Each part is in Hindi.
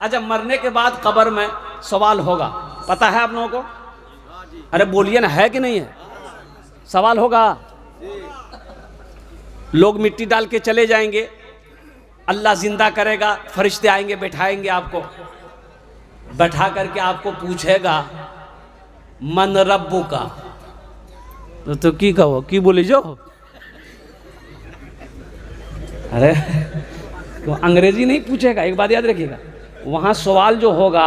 अच्छा, मरने के बाद कब्र में सवाल होगा, पता है आप लोगों को? अरे बोलिए ना, है कि नहीं है? सवाल होगा। लोग मिट्टी डाल के चले जाएंगे, अल्लाह जिंदा करेगा, फरिश्ते आएंगे, बैठाएंगे आपको, बैठा करके आपको पूछेगा मन रब्बू का, तो की कहो की बोले जो। अरे तो अंग्रेजी नहीं पूछेगा, एक बात याद रखिएगा, वहां सवाल जो होगा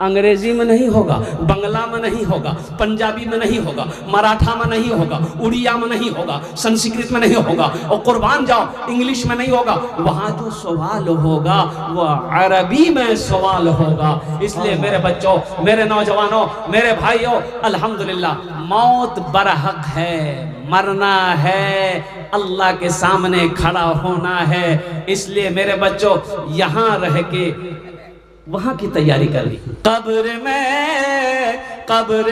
अंग्रेजी में नहीं होगा, बंगला में नहीं होगा, पंजाबी में नहीं होगा, मराठा में नहीं होगा, उड़िया में नहीं होगा, संस्कृत में नहीं होगा, और कुर्बान जाओ इंग्लिश में नहीं होगा। वहां जो सवाल होगा वो अरबी में सवाल होगा। इसलिए मेरे बच्चों, मेरे नौजवानों, मेरे भाइयों, अल्हम्दुलिल्लाह मौत बरहक है, मरना है, अल्लाह के सामने खड़ा होना है। इसलिए मेरे बच्चों यहां रह के वहां की तैयारी कर ली। कब्र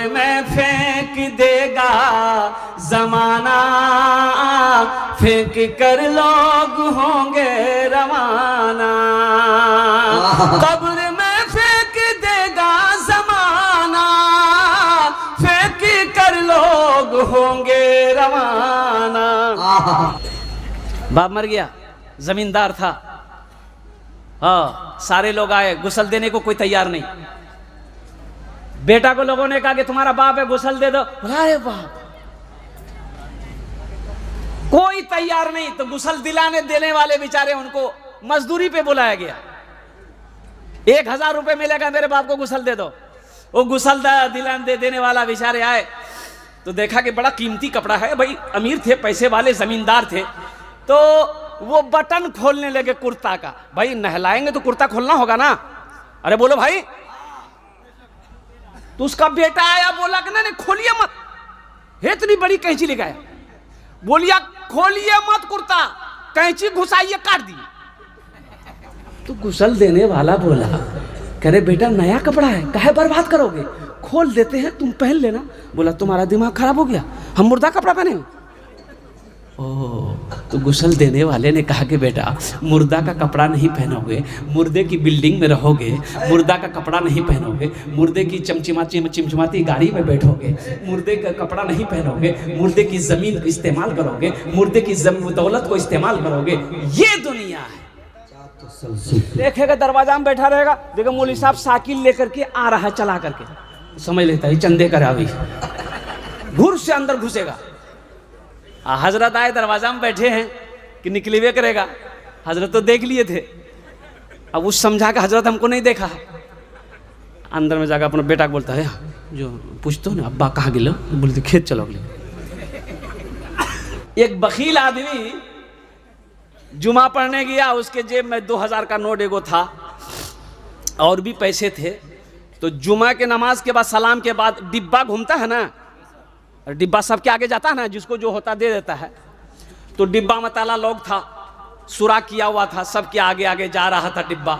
में फेंक देगा जमाना, फेंक कर लोग होंगे रवाना। कब्र में फेंक देगा जमाना, फेंक कर लोग होंगे रवाना। बाप मर गया, जमींदार था, हाँ, सारे लोग आए, गुसल देने को कोई तैयार नहीं। बेटा को लोगों ने कहा कि तुम्हारा बाप है, गुसल दे दो। अरे बाप, कोई तैयार नहीं। तो गुसल दिलाने देने वाले बेचारे, उनको मजदूरी पे बुलाया गया, 1000 रुपए मिलेगा, मेरे बाप को गुसल दे दो। वो गुसल दिलाने देने वाला बेचारे आए तो देखा कि बड़ा कीमती कपड़ा है, भाई अमीर थे, पैसे वाले जमींदार थे, तो वो बटन खोलने लगे कुर्ता का। भाई नहलाएंगे तो कुर्ता खोलना होगा ना। अरे बोलो भाई। तो उसका बेटा आया, बोला कि नहीं खोलिए मत, इतनी बड़ी कैंची लेके आया, बोलिया खोलिए मत कुर्ता, कैंची घुसाइए, काट दिए। तो गुसल देने वाला बोला, करे बेटा नया कपड़ा है, काहे बर्बाद करोगे, खोल देते हैं, तुम पहन लेना। बोला तुम्हारा दिमाग खराब हो गया, हम मुर्दा कपड़ा पहने? तो गुसल देने वाले ने कहा कि बेटा मुर्दा का कपड़ा नहीं पहनोगे, मुर्दे की बिल्डिंग में रहोगे, मुर्दा का कपड़ा नहीं पहनोगे, मुर्दे की चिमचिमाती गाड़ी में बैठोगे, मुर्दे का कपड़ा नहीं पहनोगे, मुर्दे की जमीन को इस्तेमाल करोगे, मुर्दे की दौलत को इस्तेमाल करोगे, ये दुनिया है। देखेगा दरवाजा में बैठा रहेगा, देखो मौलवी साहब साइकिल लेकर के आ रहा है, चला करके, समझ लेता है चंदे करा, अभी घुर से अंदर घुसेगा। हजरत आए, दरवाजा में बैठे हैं कि निकले हुए करेगा, हजरत तो देख लिए थे, अब उस समझा कि हजरत हमको नहीं देखा है। अंदर में जाकर अपने बेटा को बोलता है, जो पूछते ना अब्बा कहाँ गिलो, बोलते खेत चलो अगले। एक बखील आदमी जुमा पढ़ने गया, उसके जेब में 2000 का नोट एगो था, और भी पैसे थे। तो जुमा के नमाज के बाद, सलाम के बाद डिब्बा घूमता है ना, डिब्बा सबके आगे जाता है ना, जिसको जो होता दे देता है। तो डिब्बा में ताला लॉक था, सुराख किया हुआ था, सबके आगे आगे जा रहा था डिब्बा।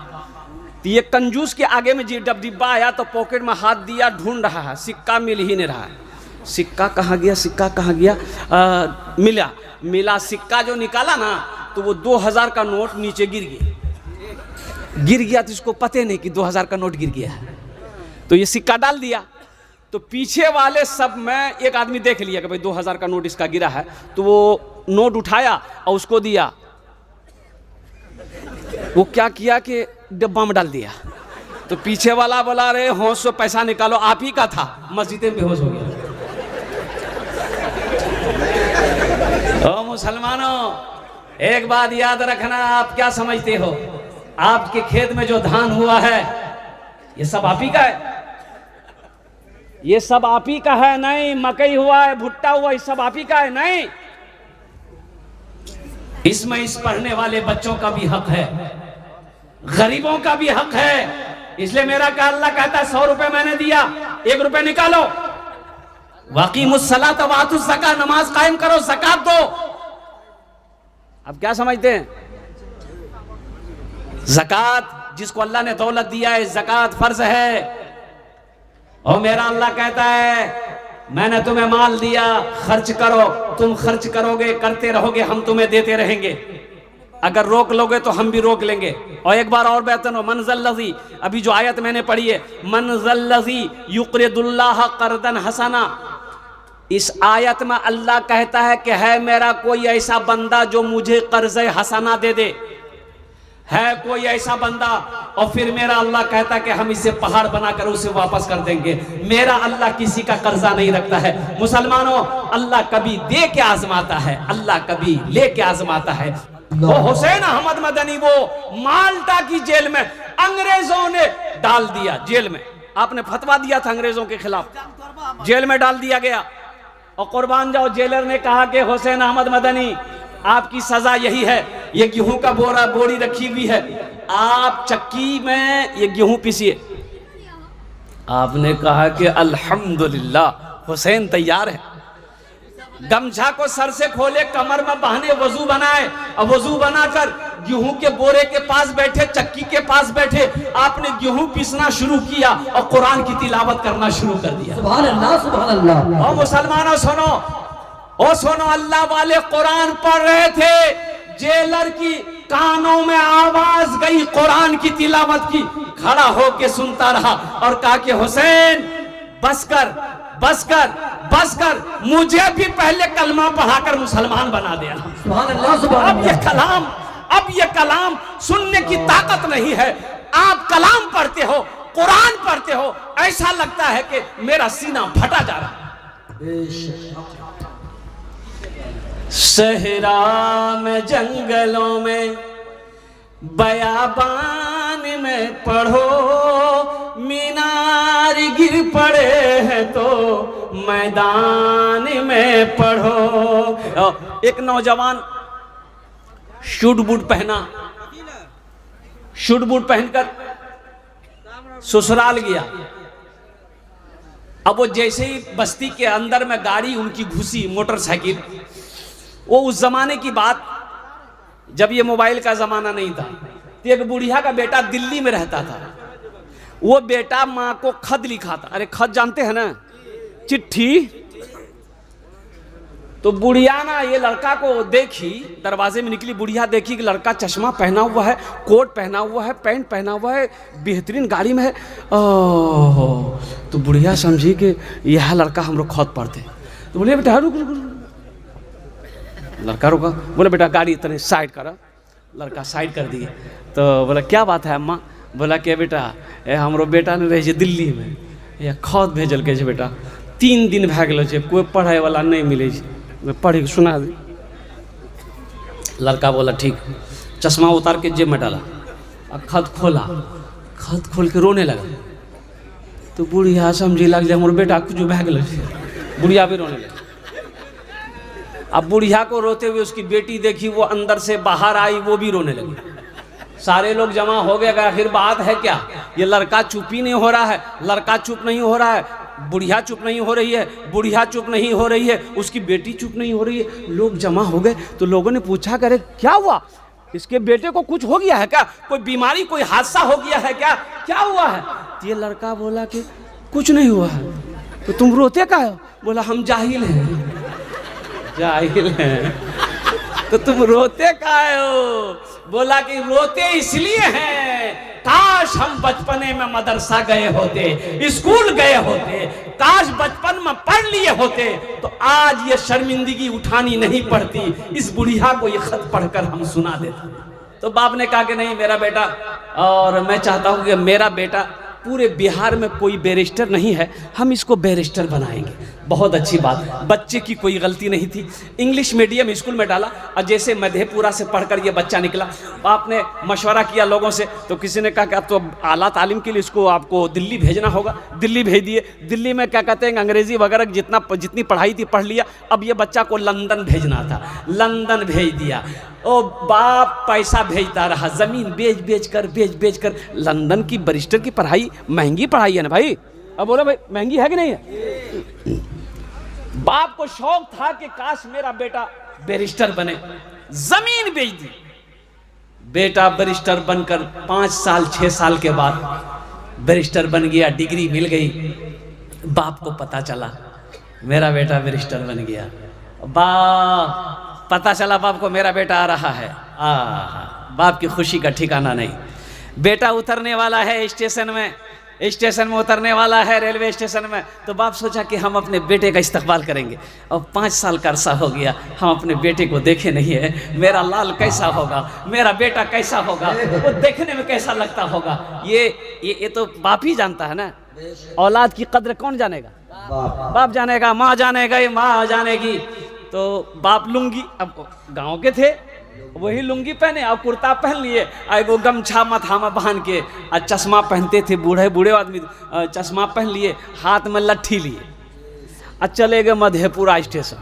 तो ये कंजूस के आगे में जब डिब्बा आया तो पॉकेट में हाथ दिया, ढूंढ रहा है, सिक्का मिल ही नहीं रहा है। सिक्का कहाँ गया, सिक्का कहाँ गया? मिला सिक्का जो निकाला ना, तो वो 2000 का नोट नीचे गिर गया। तो इसको पता नहीं कि 2000 का नोट गिर गया है। तो ये सिक्का डाल दिया, तो पीछे वाले सब में एक आदमी देख लिया कि भाई 2000 का नोट इसका गिरा है, तो वो नोट उठाया और उसको दिया। वो क्या किया कि डिब्बा में डाल दिया। तो पीछे वाला बोला, अरे होश से पैसा निकालो, आप ही का था। मस्जिद में बेहोश हो गया। ओ मुसलमानों, एक बात याद रखना, आप क्या समझते हो, आपके खेत में जो धान हुआ है ये सब आप ही का है? ये सब आप ही का है? नहीं। मकई हुआ है, भुट्टा हुआ, ये सब आप ही का है? नहीं। इसमें इस पढ़ने वाले बच्चों का भी हक है, गरीबों का भी हक है। इसलिए मेरा का अल्लाह कहता है 100 रुपए मैंने दिया, 1 रुपए निकालो, वाक़ीमुस्सलात व आतुज़ ज़कात, नमाज कायम करो, ज़कात दो। अब क्या समझते हैं? ज़कात, जिसको अल्लाह ने दौलत दिया है, ज़कात फर्ज है। और मेरा अल्लाह कहता है मैंने तुम्हें माल दिया, खर्च करो, तुम खर्च करोगे, करते रहोगे, हम तुम्हें देते रहेंगे। अगर रोक लोगे तो हम भी रोक लेंगे। और एक बार और बेहतर हो, मनज़ल्लज़ी, अभी जो आयत मैंने पढ़ी है, मनज़ल्लज़ी युक़रिदुल्लाह क़र्दन हसना, इस आयत में अल्लाह कहता है कि है मेरा कोई ऐसा बंदा जो मुझे कर्ज़े हसना दे दे, है कोई ऐसा बंदा। और फिर मेरा अल्लाह कहता है कि हम इसे पहाड़ बनाकर उसे वापस कर देंगे। मेरा अल्लाह किसी का कर्जा नहीं रखता है। मुसलमानों, अल्लाह कभी दे के आजमाता है, अल्लाह कभी ले के आजमाता है। वो हुसैन अहमद मदनी वो माल्टा की जेल में अंग्रेजों ने डाल दिया, जेल में आपने फतवा दिया था अंग्रेजों के खिलाफ, जेल में डाल दिया गया। और कुर्बान जाओ, जेलर ने कहा कि हुसैन अहमद मदनी आपकी सजा यही है, ये गेहूं का बोरी रखी हुई है, आप चक्की में ये गेहूं पीसिए। आपने कहा कि अल्हम्दुलिल्लाह हुसैन तैयार है। गमछा को सर से खोले, कमर में बांधे, वजू बनाए, और वजू बनाकर गेहूं के बोरे के पास बैठे, चक्की के पास बैठे, आपने गेहूं पीसना शुरू किया और कुरान की तिलावत करना शुरू कर दिया। सुभान अल्लाह, सुभान अल्लाह। और मुसलमानों सुनो, ओ सुनो, अल्लाह वाले कुरान पढ़ रहे थे, जेलर की कानों में आवाज गई कुरान की तिलावत की, खड़ा होके सुनता रहा और कहा कि हुसैन बस कर, बस कर, बस कर, मुझे भी पहले कलमा पढ़ाकर मुसलमान बना देना। सुभान अल्लाह, सुभान अल्लाह। अब ये कलाम सुनने की ताकत नहीं है। आप कलाम पढ़ते हो, कुरान पढ़ते हो, ऐसा लगता है कि मेरा सीना फटा जा रहा है। सहरा में, जंगलों में, बयाबान में पढ़ो, मीनार गिर पड़े हैं तो मैदान में पढ़ो। एक नौजवान शूट बूट पहना, शूट बूट पहनकर ससुराल गया। अब वो जैसे ही बस्ती के अंदर में गाड़ी उनकी घुसी, मोटरसाइकिल, वो उस जमाने की बात जब ये मोबाइल का जमाना नहीं था, तो एक बुढ़िया का बेटा दिल्ली में रहता था। वो बेटा माँ को खत लिखा था। अरे खत जानते हैं ना, चिट्ठी। तो बुढ़िया ना ये लड़का को देखी, दरवाजे में निकली, बुढ़िया देखी कि लड़का चश्मा पहना हुआ है, कोट पहना हुआ है, पैंट पहना हुआ है, बेहतरीन गाड़ी में है। ओह, तो बुढ़िया समझी कि यह लड़का हम लोग खत पढ़ते। तो बोले बेटा रुक रुक रुक। लड़का रुका, बोले बेटा गाड़ी इतने साइड करा। लड़का साइड कर दिए। तो बोला क्या बात है अम्मा? बोला क्या बेटा, हमरो बेटा ने रहे दिल्ली में, या खत भेजल के बेटा, 3 दिन भए गेलो छै, कोई पढ़ाई वाला नहीं मिले, पढ़ के सुना दे। लड़का बोला ठीक। चश्मा उतार के जेब में डाला और खत खोला, खत खोल के रोने लगा। तो बुढ़िया समझी लग जाए हमरो बेटा कुछ भए गेलो छै, बुढ़िया भी रोने लगी। अब बुढ़िया को रोते हुए उसकी बेटी देखी, वो अंदर से बाहर आई, वो भी रोने लगी। सारे लोग जमा हो गए। आखिर बात है क्या? ये लड़का चुप ही नहीं हो रहा है, लड़का चुप नहीं हो रहा है, बुढ़िया चुप नहीं हो रही है, बुढ़िया चुप नहीं हो रही है, उसकी बेटी चुप नहीं हो रही है। लोग जमा हो गए। तो लोगों ने पूछा करे क्या हुआ, इसके बेटे को कुछ हो गया है क्या, कोई बीमारी, कोई हादसा हो गया है क्या, क्या हुआ है? तो ये लड़का बोला कि कुछ नहीं हुआ है। तो तुम रोते का हो? बोला हम जाहिल हैं। जाहिल हैं तो तुम रोते काहे हो? बोला कि रोते इसलिए हैं, काश हम बचपने में मदरसा गए होते, स्कूल गए होते, काश बचपन में पढ़ लिए होते तो आज ये शर्मिंदगी उठानी नहीं पड़ती। इस बुढ़िया को ये खत पढ़कर हम सुना देते। तो बाप ने कहा कि नहीं मेरा बेटा, और मैं चाहता हूं कि मेरा बेटा, पूरे बिहार में कोई बैरिस्टर नहीं है, हम इसको बैरिस्टर बनाएंगे। बहुत अच्छी बात। बच्चे की कोई गलती नहीं थी। इंग्लिश मीडियम स्कूल में डाला और जैसे मधेपुरा से पढ़कर ये बच्चा निकला, बाप ने मशवरा किया लोगों से। तो किसी ने कहा कि अब तो आला तालीम के लिए इसको आपको दिल्ली भेजना होगा। दिल्ली भेज दिए। दिल्ली में क्या कहते हैं, अंग्रेजी वगैरह जितनी पढ़ाई थी पढ़ लिया। अब ये बच्चा को लंदन भेजना था, लंदन भेज दिया। ओ बाप पैसा भेजता रहा, जमीन बेच बेच कर। लंदन की बैरिस्टर की पढ़ाई महंगी पढ़ाई है ना भाई। अब बोला भाई महंगी है कि नहीं है? बाप को शौक था कि काश मेरा बेटा बैरिस्टर बने, जमीन बेच दी। बेटा बैरिस्टर बनकर 5 साल 6 साल के बाद बैरिस्टर बन गया, डिग्री मिल गई। बाप को पता चला मेरा बेटा बैरिस्टर बन गया। पता चला बाप को मेरा बेटा आ रहा है, बाप की खुशी का ठिकाना नहीं। बेटा उतरने वाला है स्टेशन में उतरने वाला है रेलवे स्टेशन में, तो बाप सोचा कि हम अपने बेटे का इस्तकबाल करेंगे। अब 5 साल का अरसा हो गया, हम अपने बेटे को देखे नहीं है। मेरा लाल कैसा होगा, मेरा बेटा कैसा होगा, वो देखने में कैसा लगता होगा। ये तो बाप ही जानता है ना। औलाद की कद्र कौन जानेगा? बाप जानेगा, माँ जानेगा, ये माँ जानेगी। तो बाप लुंगी, अब गाँव के थे, वही लुंगी पहने और कुर्ता पहन लिए, एगो गमछा माथा में बांध के, और चश्मा पहनते थे, बूढ़े आदमी चश्मा पहन लिए, हाथ में लट्ठी लिए, और चले गए मधेपुरा स्टेशन।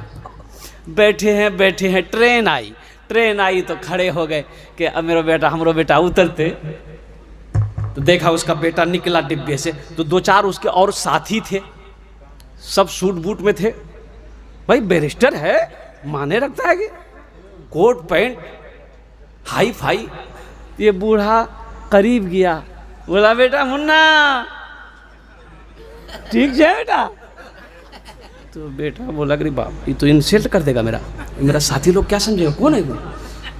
बैठे हैं, ट्रेन आई तो खड़े हो गए कि अब हमरो बेटा उतरते। तो देखा उसका बेटा निकला डिब्बे से, तो 2-4 उसके और साथी थे, सब सूट बूट में थे। भाई बैरिस्टर है, माने रखता है कि कोट पैंट हाई फाई। ये बूढ़ा करीब गया, बोला बेटा मुन्ना ठीक है बेटा। तो बेटा बोला अरे बाप ये तो इंसल्ट कर देगा मेरा साथी लोग क्या समझेगा, कौन है वो?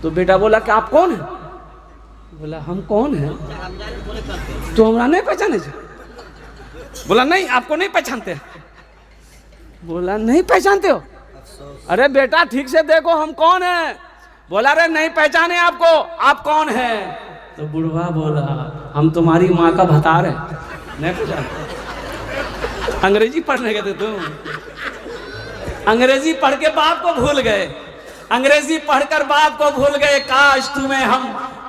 तो बेटा बोला कि आप कौन हैं? बोला हम कौन हैं? तो हमरा नहीं पहचाने से? बोला नहीं आपको नहीं पहचानते। बोला नहीं पहचानते हो? अरे बेटा ठीक से देखो हम कौन हैं। बोला अरे नहीं पहचाने आपको, आप कौन हैं? तो बुढ़वा बोला हम तुम्हारी माँ का भतार है। नहीं पहचाने? अंग्रेजी पढ़ने गए थे तुम? अंग्रेजी पढ़ के बाप को भूल गए, अंग्रेजी पढ़कर बाप को भूल गए। काश तुम्हें हम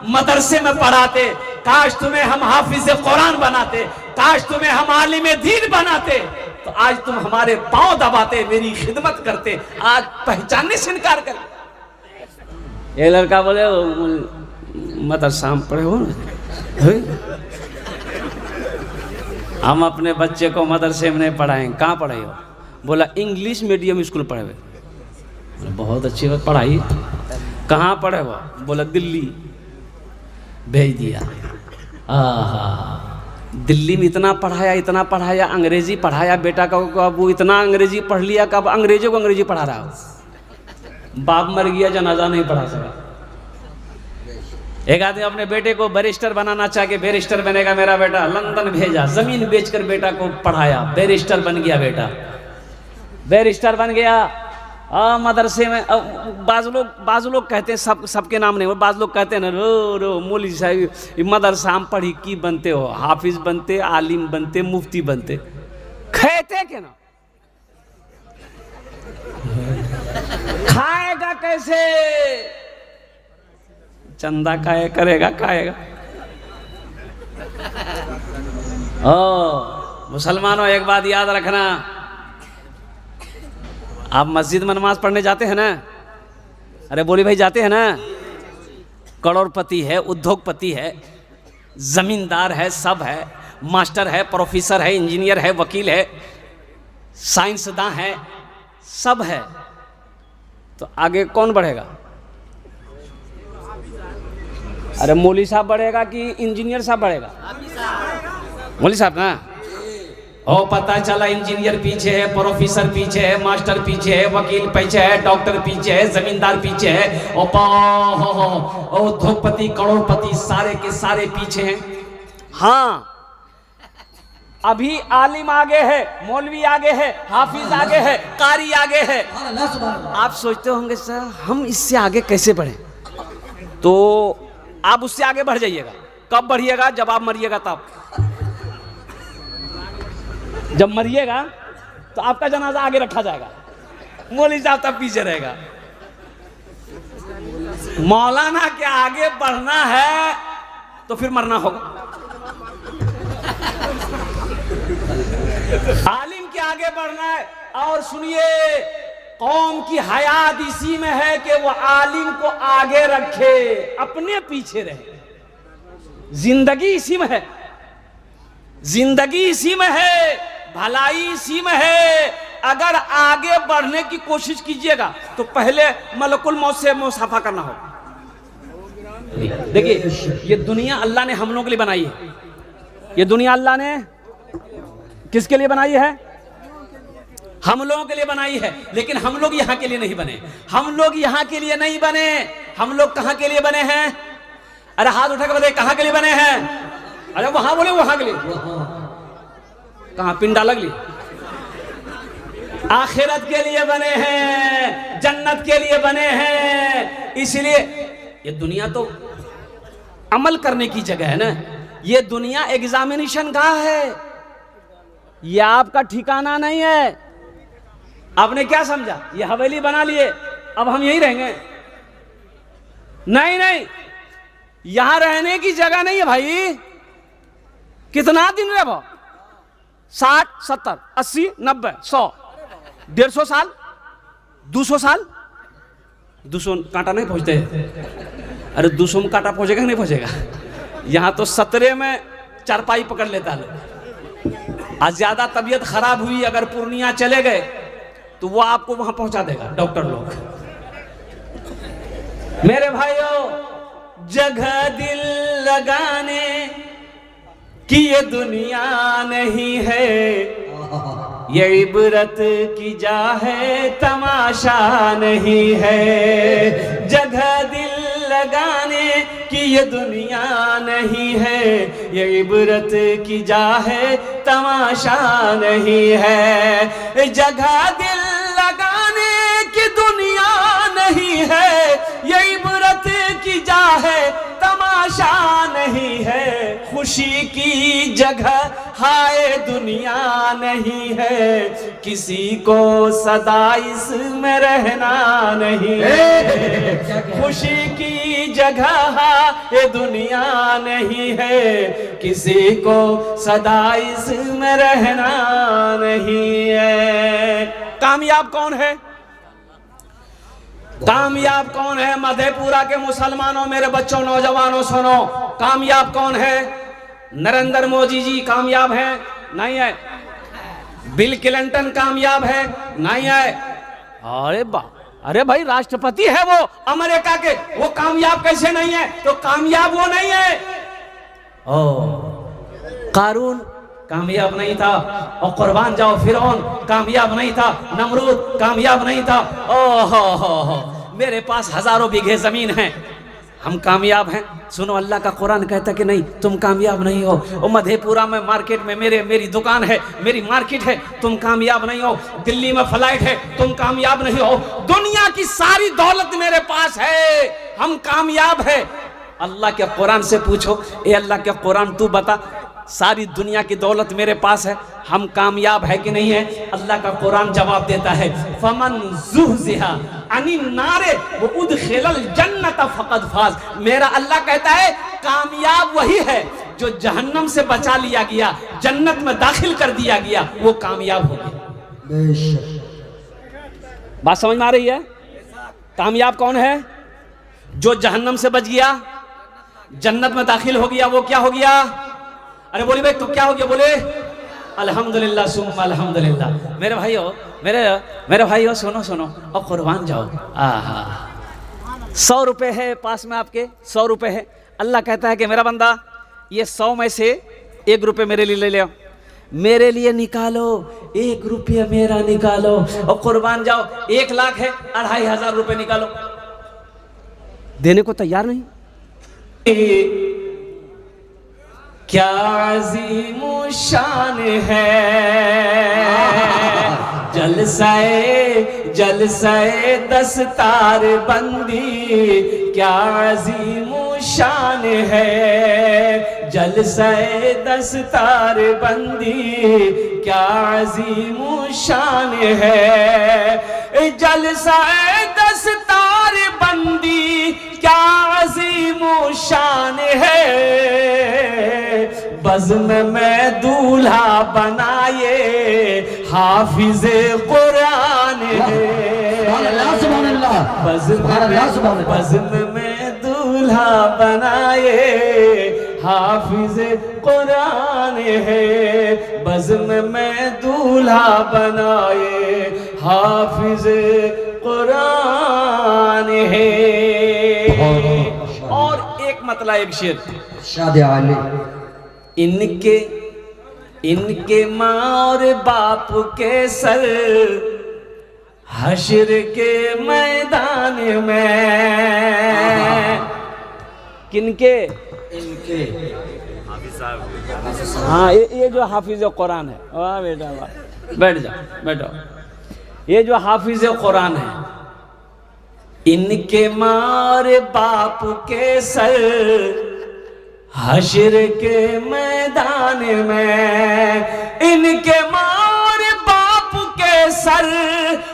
मदरसे में पढ़ाते, काश तुम्हें हम हाफिज कुरान बनाते, काश तुम्हें हम आलिम दीन बनाते, तो आज तुम हमारे पांव दबाते, मेरी खिदमत करते। आज पहचानने से इनकार कर। ये लड़का बोले मदरसा में पढ़े हो ना? हम अपने बच्चे को मदरसे में नहीं पढ़ाएंगे। कहाँ पढ़े हो? बोला इंग्लिश मीडियम स्कूल पढ़े हुए। बहुत अच्छी बात, पढ़ाई कहाँ पढ़े हो? बोला दिल्ली। भेज दिया। दिल्ली में इतना पढ़ाया, अंग्रेजी पढ़ाया बेटा का। अब वो इतना अंग्रेजी पढ़ लिया कि अब अंग्रेजों को अंग्रेजी पढ़ा रहा हो। बाप मर गया, जनाजा नहीं पढ़ा सका। एक आदमी अपने बेटे को बैरिस्टर बनाना चाह के बैरिस्टर बनेगा मेरा बेटा, लंदन भेजा, जमीन बेचकर बेटा को पढ़ाया, बैरिस्टर बन गया बेटा, बैरिस्टर बन गया। मदरसे में बाज़ लोग कहते हैं, सबके नाम नहीं, बाज़ लोग कहते हैं ना रो मौलवी साहब मदरसा में पढ़ी की बनते हो, हाफिज बनते, आलिम बनते, मुफ्ती बनते, कहते के ना खाएगा कैसे? चंदा खाए करेगा, खाएगा। मुसलमानों एक बात याद रखना, आप मस्जिद में नमाज पढ़ने जाते हैं ना? अरे बोली भाई जाते हैं ना? करोड़पति है, उद्योगपति है, जमींदार है, सब है, मास्टर है, प्रोफेसर है, इंजीनियर है, वकील है, साइंसदान है, सब है, तो आगे कौन बढ़ेगा? अरे मौलवी साहब बढ़ेगा कि इंजीनियर साहब बढ़ेगा? मौलवी साहब ना। ओ पता चला इंजीनियर पीछे है, प्रोफेसर पीछे है, मास्टर पीछे है, वकील पीछे है, डॉक्टर पीछे है, जमींदार पीछे है, उद्योगपति करोड़पति सारे के सारे पीछे हैं। हाँ अभी आलिम आगे है, मौलवी आगे है, हाफिज आगे है, कारी आगे है। आप सोचते होंगे सर हम इससे आगे कैसे बढ़े? तो आप उससे आगे बढ़ जाइएगा। कब बढ़िएगा? जब आप मरिएगा तब। जब मरिएगा तो आपका जनाजा आगे रखा जाएगा, मौलवी साहब तब पीछे रहेगा। मौलाना के आगे बढ़ना है तो फिर मरना होगा, आलिम के आगे बढ़ना है। और सुनिए, कौम की हयात इसी में है कि वो आलिम को आगे रखे, अपने पीछे रहे। जिंदगी इसी में है, जिंदगी इसी में है, भलाई इसी में है। अगर आगे बढ़ने की कोशिश कीजिएगा तो पहले मलकुल मौत से मुसाफा करना होगा। देखिए ये दुनिया अल्लाह ने हम लोगों के लिए बनाई है। ये दुनिया अल्लाह ने किसके लिए बनाई है? हम लोगों के लिए बनाई है। लेकिन हम लोग यहाँ के लिए नहीं बने, हम लोग यहाँ के लिए नहीं बने, हम लोग कहां के लिए बने हैं? अरे हाथ उठा के बताइए कहां के लिए बने हैं? अरे वहां बोले वहां के लिए, कहां पिंडा लगली? आखिरत के लिए बने हैं, जन्नत के लिए बने हैं। इसलिए ये दुनिया तो अमल करने की जगह है ना, ये दुनिया एग्जामिनेशन का है, ये आपका ठिकाना नहीं है। आपने क्या समझा? ये हवेली बना लिए, अब हम यहीं रहेंगे? नहीं नहीं, यहां रहने की जगह नहीं है भाई। कितना दिन रहो? 60, 70, 80, 90, 100, 150 साल, 200 साल? 200 कांटा नहीं पहुंचते? अरे 200 में कांटा पहुंचेगा नहीं पहुंचेगा? यहां तो 17 में चारपाई पकड़ लेता लोग। आज ज्यादा तबीयत खराब हुई, अगर पूर्णिया चले गए तो वो आपको वहां पहुंचा देगा डॉक्टर लोग। मेरे भाइयों, जगह दिल लगाने की ये दुनिया नहीं है, ये इबरत की जा है, तमाशा नहीं है। जगह दिल लगाने की ये दुनिया नहीं है, ये इबरत की जा है, तमाशा नहीं है। जगह दिल लगाने की दुनिया नहीं है, ये इबरत की जा है, तमाशा नहीं है। खुशी की जगह हाय दुनिया नहीं है, किसी को सदा इसमें रहना नहीं है। खुशी की जगह हाय दुनिया नहीं है, किसी को सदा इसमें रहना नहीं है। कामयाब कौन है? कामयाब कौन है? मधेपुरा के मुसलमानों, मेरे बच्चों, नौजवानों सुनो, कामयाब कौन है? नरेंद्र मोदी जी कामयाब हैं? नहीं है। बिल क्लिंटन कामयाब है? नहीं है। अरे भाई राष्ट्रपति है वो अमेरिका के, वो कामयाब कैसे नहीं है? तो कामयाब वो नहीं है। कारून कामयाब नहीं था, और कुर्बान जाओ फिरौन कामयाब नहीं था, नमरूद कामयाब नहीं था। ओहो, मेरे पास हजारों बीघे जमीन है, हम कामयाब हैं। सुनो, अल्लाह का कुरान कहता कि नहीं, तुम कामयाब नहीं हो। और मधेपुरा में मार्केट में मेरी दुकान है, मेरी मार्केट है, तुम कामयाब नहीं हो। दिल्ली में फ्लाइट है, तुम कामयाब नहीं हो। दुनिया की सारी दौलत मेरे पास है, हम कामयाब है। अल्लाह के कुरान से पूछो, ए अल्लाह के कुरान तू बता, सारी दुनिया की दौलत मेरे पास है, हम कामयाब है कि नहीं है? अल्लाह का कुरान जवाब देता है, फमन ज़ुहज़िहा अनिन नारे व उदखिलल जन्नत फक़द फाज़। मेरा अल्लाह कहता है कामयाब वही है जो जहन्नम से बचा लिया गया, जन्नत में दाखिल कर दिया गया, वो कामयाब हो गया। बात समझ में आ रही है? कामयाब कौन है? जो जहन्नम से बच गया, जन्नत में दाखिल हो गया, वो क्या हो गया? अरे बोली भाई, तो क्या हो गया? बोले अल्हम्दुलिल्लाह सुम्मा अल्हम्दुलिल्लाह। मेरे भाइयों सुनो और कुर्बान जाओ। 100 रुपए है पास में आपके, 100 रुपए है। अल्लाह कहता है कि मेरा बंदा, ये 100 में से 1 रुपये मेरे लिए ले लो, मेरे लिए निकालो, 1 रुपया मेरा निकालो, और कुर्बान जाओ। 1 लाख है, 2500 रुपये निकालो। देने को तैयार नहीं। क्या अज़ीमो शान है जलसाए दस्तार बंदी, क्या अज़ीमो शान है जलसाए दस्तार बंदी, क्या अज़ीमो शान है जलसाए दस्तार बंदी, क्या अज़ीमो शान है। बज़्म में दूल्हा बनाए हाफिज़े कुरान है, बज़्म में दूल्हा बनाए हाफिज़े कुरान है, बज़्म में दूल्हा बनाए हाफिज़े कुरान है। और एक मतलब एक शेर शादी आली, इनके माँ और बाप के सर हश्र के मैदान में किनके? इनके हाँ, ये जो हाफिज कुरान है, वाह बेटा वाह, बैठ जाओ बैठो। ये जो हाफिज कुरान है, इनके मारे बाप के सर हश्र के मैदान में, इनके मारे बाप के सर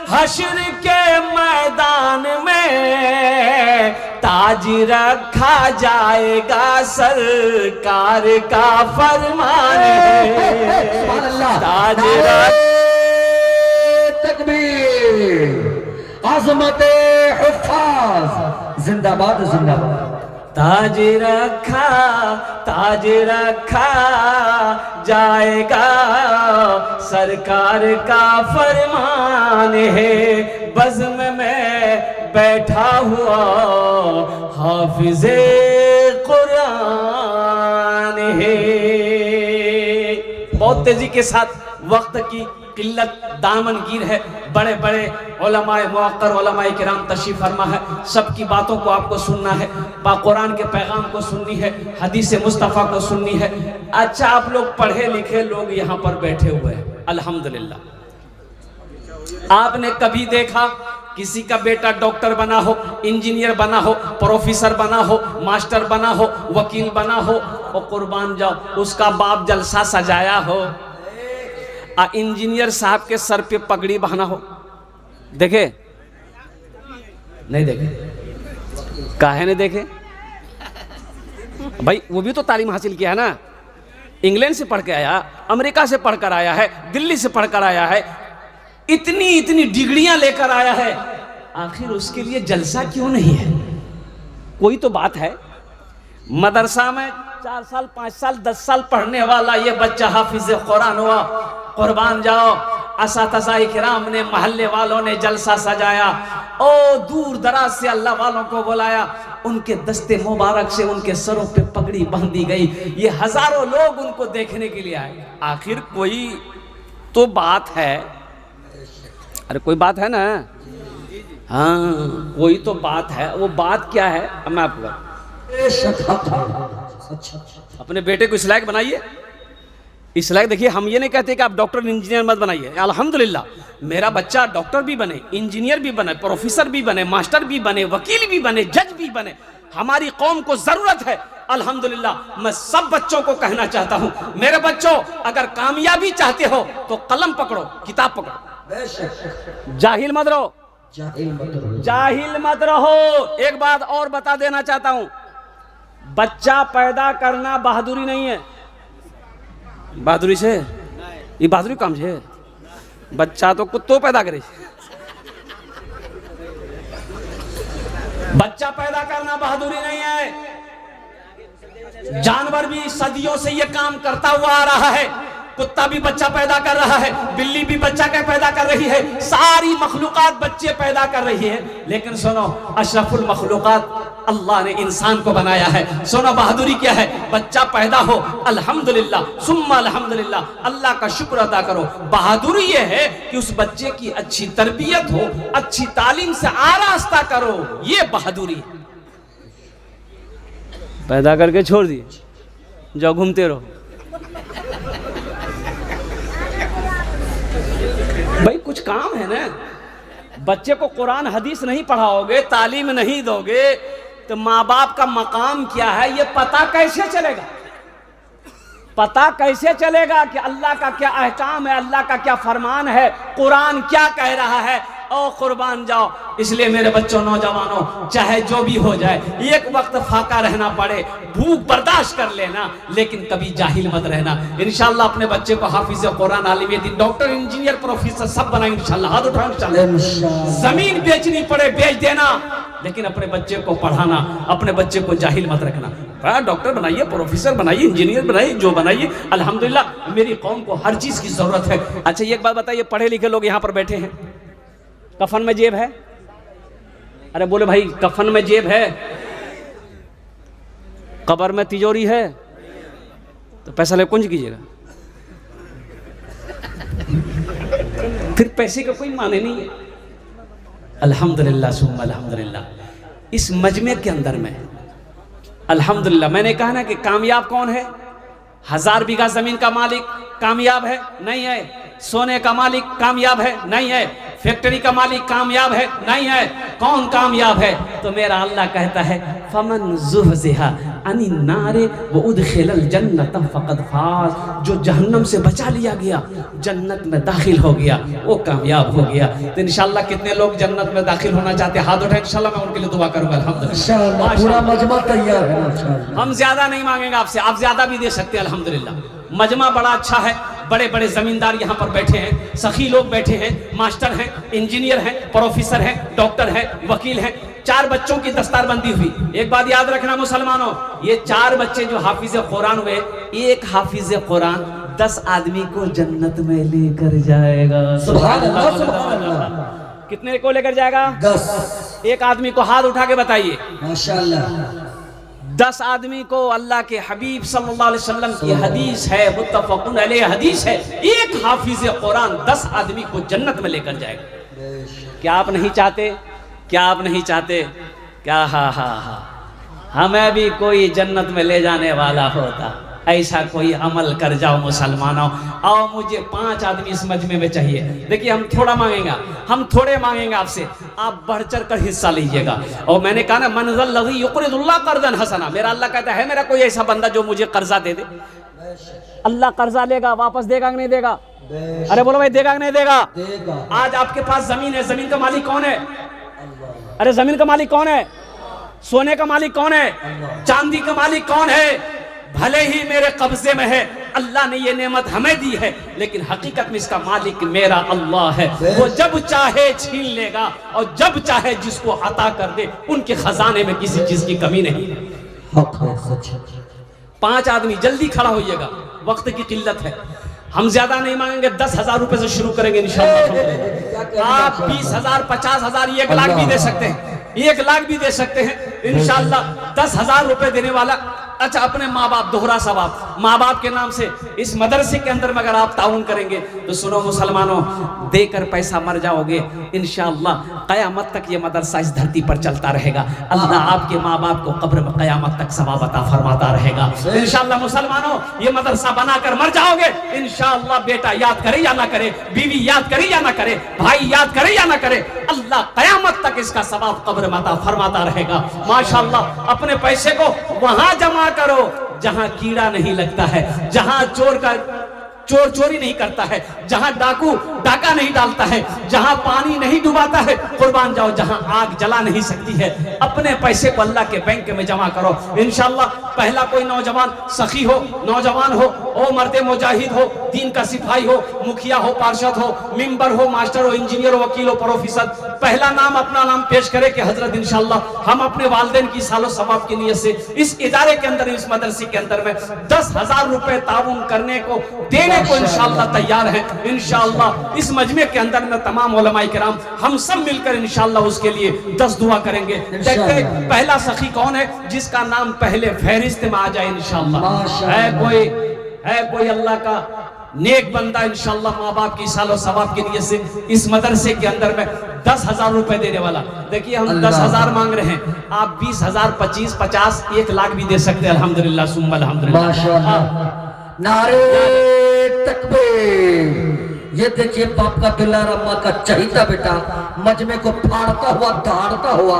हश्र के मैदान में ताज रखा जाएगा, सरकार का फरमान है। ताज तकबीर, आज़मत हुफ़ाज़, जिंदाबाद जिंदाबाद। ताज रखा जाएगा, सरकार का फरमान है। बज़्म में बैठा हुआ हाफिज़े कुरान है। बहुत तेजी के साथ, वक्त की किल्लत दामनगीर है, बड़े बड़े उलमाए मुअक्कर उलमाए किराम तशरीफ फरमा है, सबकी बातों को आपको सुनना है, पाक कुरान के पैगाम को सुननी है, हदीस मुस्तफ़ा को सुननी है। अच्छा, आप लोग पढ़े लिखे लोग यहाँ पर बैठे हुए हैं, अल्हम्दुलिल्लाह। आपने कभी देखा किसी का बेटा डॉक्टर बना हो, इंजीनियर बना हो, प्रोफेसर बना हो, मास्टर बना हो, वकील बना हो, और कुर्बान जाओ उसका बाप जलसा सजाया हो, इंजीनियर साहब के सर पे पगड़ी बहाना हो? देखे? नहीं देखे? काहे नहीं देखे भाई? वो भी तो तालीम हासिल किया है ना, इंग्लैंड से पढ़ के आया, अमेरिका से पढ़कर आया है, दिल्ली से पढ़कर आया है, इतनी इतनी डिग्रियां लेकर आया है, आखिर उसके लिए जलसा क्यों नहीं है? कोई तो बात है। मदरसा में 4 साल 5 साल 10 साल पढ़ने वाला ये बच्चा हाफिज कुरान हुआ, कुर्बान जाओ। असातिज़ा किराम ने, मोहल्ले वालों ने जलसा सजाया, ओ दूर दराज से अल्लाह वालों को बुलाया, उनके दस्ते मुबारक से उनके सरों पे पगड़ी बांधी गई, ये हजारों लोग उनको देखने के लिए आए। आखिर कोई तो बात है, अरे कोई बात है ना? हाँ, कोई तो बात है। वो बात क्या है? अब मैं आपको अपने बेटे को इस लायक बनाइए, इस लायक। देखिए, हम ये नहीं कहते कि आप डॉक्टर इंजीनियर मत बनाइए, अल्हम्दुलिल्लाह मेरा बच्चा डॉक्टर भी बने, इंजीनियर भी बने, प्रोफेसर भी बने, मास्टर भी बने, वकील भी बने, जज भी बने, हमारी कौम को जरूरत है अल्हम्दुलिल्लाह। मैं सब बच्चों को कहना चाहता हूं, मेरे बच्चों अगर कामयाबी चाहते हो तो कलम पकड़ो, किताब पकड़ो, जाहिल मत रहो, जाहिल मत रहो। एक बात और बता देना चाहता हूं, बच्चा पैदा करना बहादुरी नहीं है। बहादुरी से ये बहादुरी काम है? बच्चा तो कुत्तों पैदा करे। बच्चा पैदा करना बहादुरी नहीं है। जानवर भी सदियों से ये काम करता हुआ आ रहा है। कुत्ता भी बच्चा पैदा कर रहा है, बिल्ली भी बच्चा क्या पैदा कर रही है, सारी मखलूकात बच्चे पैदा कर रही है। लेकिन सुनो, अशरफुल मखलूकात अल्लाह ने इंसान को बनाया है। सुनो बहादुरी क्या है? बच्चा पैदा हो, अल्हम्दुलिल्लाह सुम्मा अल्हम्दुलिल्लाह, अल्लाह का शुक्र अदा करो। बहादुरी ये है कि उस बच्चे की अच्छी तरबियत हो, अच्छी तालीम से आरास्ता करो, ये बहादुरी है। पैदा करके छोड़ दिए, जाओ घूमते रहो। भाई कुछ काम है ना। बच्चे को कुरान हदीस नहीं पढ़ाओगे, तालीम नहीं दोगे, तो माँ बाप का मकाम क्या है ये पता कैसे चलेगा? पता कैसे चलेगा कि अल्लाह का क्या अहकाम है, अल्लाह का क्या फरमान है, कुरान क्या कह रहा है? ओ कुर्बान जाओ। इसलिए मेरे बच्चों, नौजवानों, चाहे जो भी हो जाए, एक वक्त फाका रहना पड़े, भूख बर्दाश्त कर लेना, लेकिन कभी जाहिल मत रहना। इंशाल्लाह अपने बच्चे को हाफिज कुरान, आलिम दीन, डॉक्टर, इंजीनियर, प्रोफेसर सब बनाएंगे इंशाल्लाह। हाथ उठाओ इंशाल्लाह। जमीन बेचनी पड़े बेच देना, लेकिन अपने बच्चे को पढ़ाना, अपने बच्चे को जाहिल मत रखना। डॉक्टर बनाइए, प्रोफेसर बनाइए, इंजीनियर बनाइए, जो बनाइए, अल्हम्दुलिल्लाह मेरी कौम को हर चीज की जरूरत है। अच्छा एक बात बताइए, पढ़े लिखे लोग यहाँ पर बैठे हैं, कफन में जेब है? अरे बोले भाई, कफन में जेब है, कब्र में तिजोरी है, तो पैसा ले कुंज कीजिएगा। फिर पैसे का कोई माने नहीं है। अल्हम्दुलिल्लाह सुम्मा अल्हम्दुलिल्लाह। इस मजमे के अंदर में अल्हम्दुलिल्लाह, मैंने कहा ना कि कामयाब कौन है? 1000 बीघा जमीन का मालिक कामयाब है? नहीं है। सोने का मालिक कामयाब है? नहीं है। फैक्ट्री का मालिक कामयाब है? नहीं है। कौन कामयाब है? तो मेरा अल्लाह कहता है फमन ज़ुहज़िहा अनिन नारे व उदखिलल जन्नत फ़क़द फ़ाज़, जो जहन्नम से बचा लिया गया, जन्नत में दाखिल हो गया, वो कामयाब हो गया। तो इंशाअल्लाह कितने लोग जन्नत में दाखिल होना चाहते हैं? हाथ उठाएं, इंशाअल्लाह मैं उनके लिए दुआ करूंगा। अल्हम्दुलिल्लाह, पूरा मजमा तैयार है माशाअल्लाह। हम ज्यादा नहीं मांगेंगे आपसे, आप ज्यादा भी दे सकते हैं। अल्हम्दुलिल्लाह मजमा बड़ा अच्छा है, बड़े बड़े जमींदार यहाँ पर बैठे हैं, सखी लोग बैठे हैं, मास्टर हैं, इंजीनियर हैं, प्रोफेसर हैं, डॉक्टर हैं, वकील हैं। 4 बच्चों की दस्तारबंदी हुई। एक बात याद रखना मुसलमानों, ये 4 बच्चे जो हाफिज कुरान हुए, एक हाफिज कुरान 10 आदमी को जन्नत में लेकर जाएगा। सुभान अल्लाह, सुभान अल्लाह। कितने को लेकर जाएगा? 10। एक आदमी को हाथ उठा के बताइए। माशाअल्लाह 10 आदमी को अल्लाह के हबीब सल्लल्लाहु अलैहि वसल्लम की हदीस है, मुत्तफ़क़ुन अलैह हदीस है, एक हाफिज कुरान 10 आदमी को जन्नत में लेकर जाएगा। क्या आप नहीं चाहते? क्या आप नहीं चाहते? क्या हा हमें भी कोई जन्नत में ले जाने वाला होता। ऐसा कोई अमल कर जाओ मुसलमानों। आओ, मुझे 5 आदमी इस मजमे में चाहिए। देखिए हम थोड़ा मांगेंगे, हम थोड़े मांगेंगे आपसे, आप बढ़ चढ़ कर हिस्सा लीजिएगा। और मैंने कहा ना मनज़ल लज़ी युक़रिदुल्लाह क़र्ज़न हसना, मेरा अल्लाह कहता है मेरा कोई ऐसा बंदा जो मुझे कर्जा दे दे। अल्लाह कर्जा लेगा, वापस देगा कि नहीं देगा? अरे बोलो भाई, देगा कि नहीं देगा? आज आपके पास जमीन है, जमीन का मालिक कौन है? अरे जमीन का मालिक कौन है? सोने का मालिक कौन है? चांदी का मालिक कौन है? भले ही मेरे कब्जे में है, अल्लाह ने ये नेमत हमें दी है, लेकिन हकीकत में इसका मालिक मेरा अल्लाह है। वो जब चाहे छीन लेगा और जब चाहे जिसको अता कर दे, उनके खजाने में किसी चीज की कमी नहीं है। 5 आदमी जल्दी खड़ा होइएगा, वक्त की किल्लत है। हम ज्यादा नहीं मांगेंगे, 10,000 रुपए से शुरू करेंगे इंशाअल्लाह। आप 20,000, 50,000, 1 लाख भी दे सकते हैं, 1 लाख भी दे सकते हैं इंशाअल्लाह। 10,000 रुपए देने वाला, अच्छा अपने माँ बाप, दोहरा सवाब, माँ बाप के नाम से इस मदरसे के अंदर में अगर आप ताउन करेंगे तो सुनो मुसलमानों, देकर पैसा मर जाओगे, इंशाअल्लाह क़यामत तक ये मदरसा इस धरती पर चलता रहेगा। अल्लाह आपके माँ बाप को कब्र में क़यामत तक सवाब अता फरमाता रहेगा इंशाअल्लाह। मुसलमानों, ये मदरसा बनाकर मर जाओगे इंशाअल्लाह। बेटा याद करे या ना करे, बीवी याद करे या ना करे, भाई याद करे या ना करे, अल्लाह क़यामत तक इसका सवाब कब्र में अता फरमाता रहेगा माशाअल्लाह। अपने पैसे को वहां जमा करो जहां कीड़ा नहीं लगता है, जहां चोर चोरी नहीं करता है, जहां डाकू डाका नहीं डालता है, जहां पानी नहीं डुबाता है। कुर्बान जाओ, जहां आग जला नहीं सकती है। अपने पैसे को अल्लाह के बैंक में जमा करो इंशाअल्लाह। पहला कोई नौजवान सखी हो, नौजवान हो, ओ मर्दे मुजाहिद हो, दीन का सिपाही हो, मुखिया हो, पार्षद हो, मेंबर हो, मास्टर हो, इंजीनियर हो, वकील हो, प्रोफेसर, पहला नाम अपना नाम पेश करे कि हजरत इंशाअल्लाह हम अपने वालिदैन की सालो सवाब की नियत से इस इदारे के अंदर, इस मदरसे के अंदर में 10,000 रुपए ताउन करने को, देने को इंशाअल्लाह तैयार है इंशाअल्लाह। इस मजमे के अंदर में तमाम उलमाए किराम हम सब मिलकर इंशाअल्लाह उसके लिए 10 दुआ करेंगे। देखते हैं पहला सखी कौन है जिसका नाम पहले फहरिस्त में आ जाए इंशाअल्लाह। है कोई अल्लाह का नेक बंदा इंशाअल्लाह माँ बाप की सालो सवाब की नियत से इस मदरसे के अंदर में 10,000 रुपए देने वाला। देखिए हम 10,000 मांग रहे हैं, आप 20,000, 25, 50, 1 लाख भी दे सकते हैं। अल्हम्दुलिल्लाह सुम्मा अल्हम्दुलिल्लाह। नारे तकबीर। ये देखिए बाप का दुलारा, माँ का चहीता बेटा मजमे को फाड़ता हुआ, दहाड़ता हुआ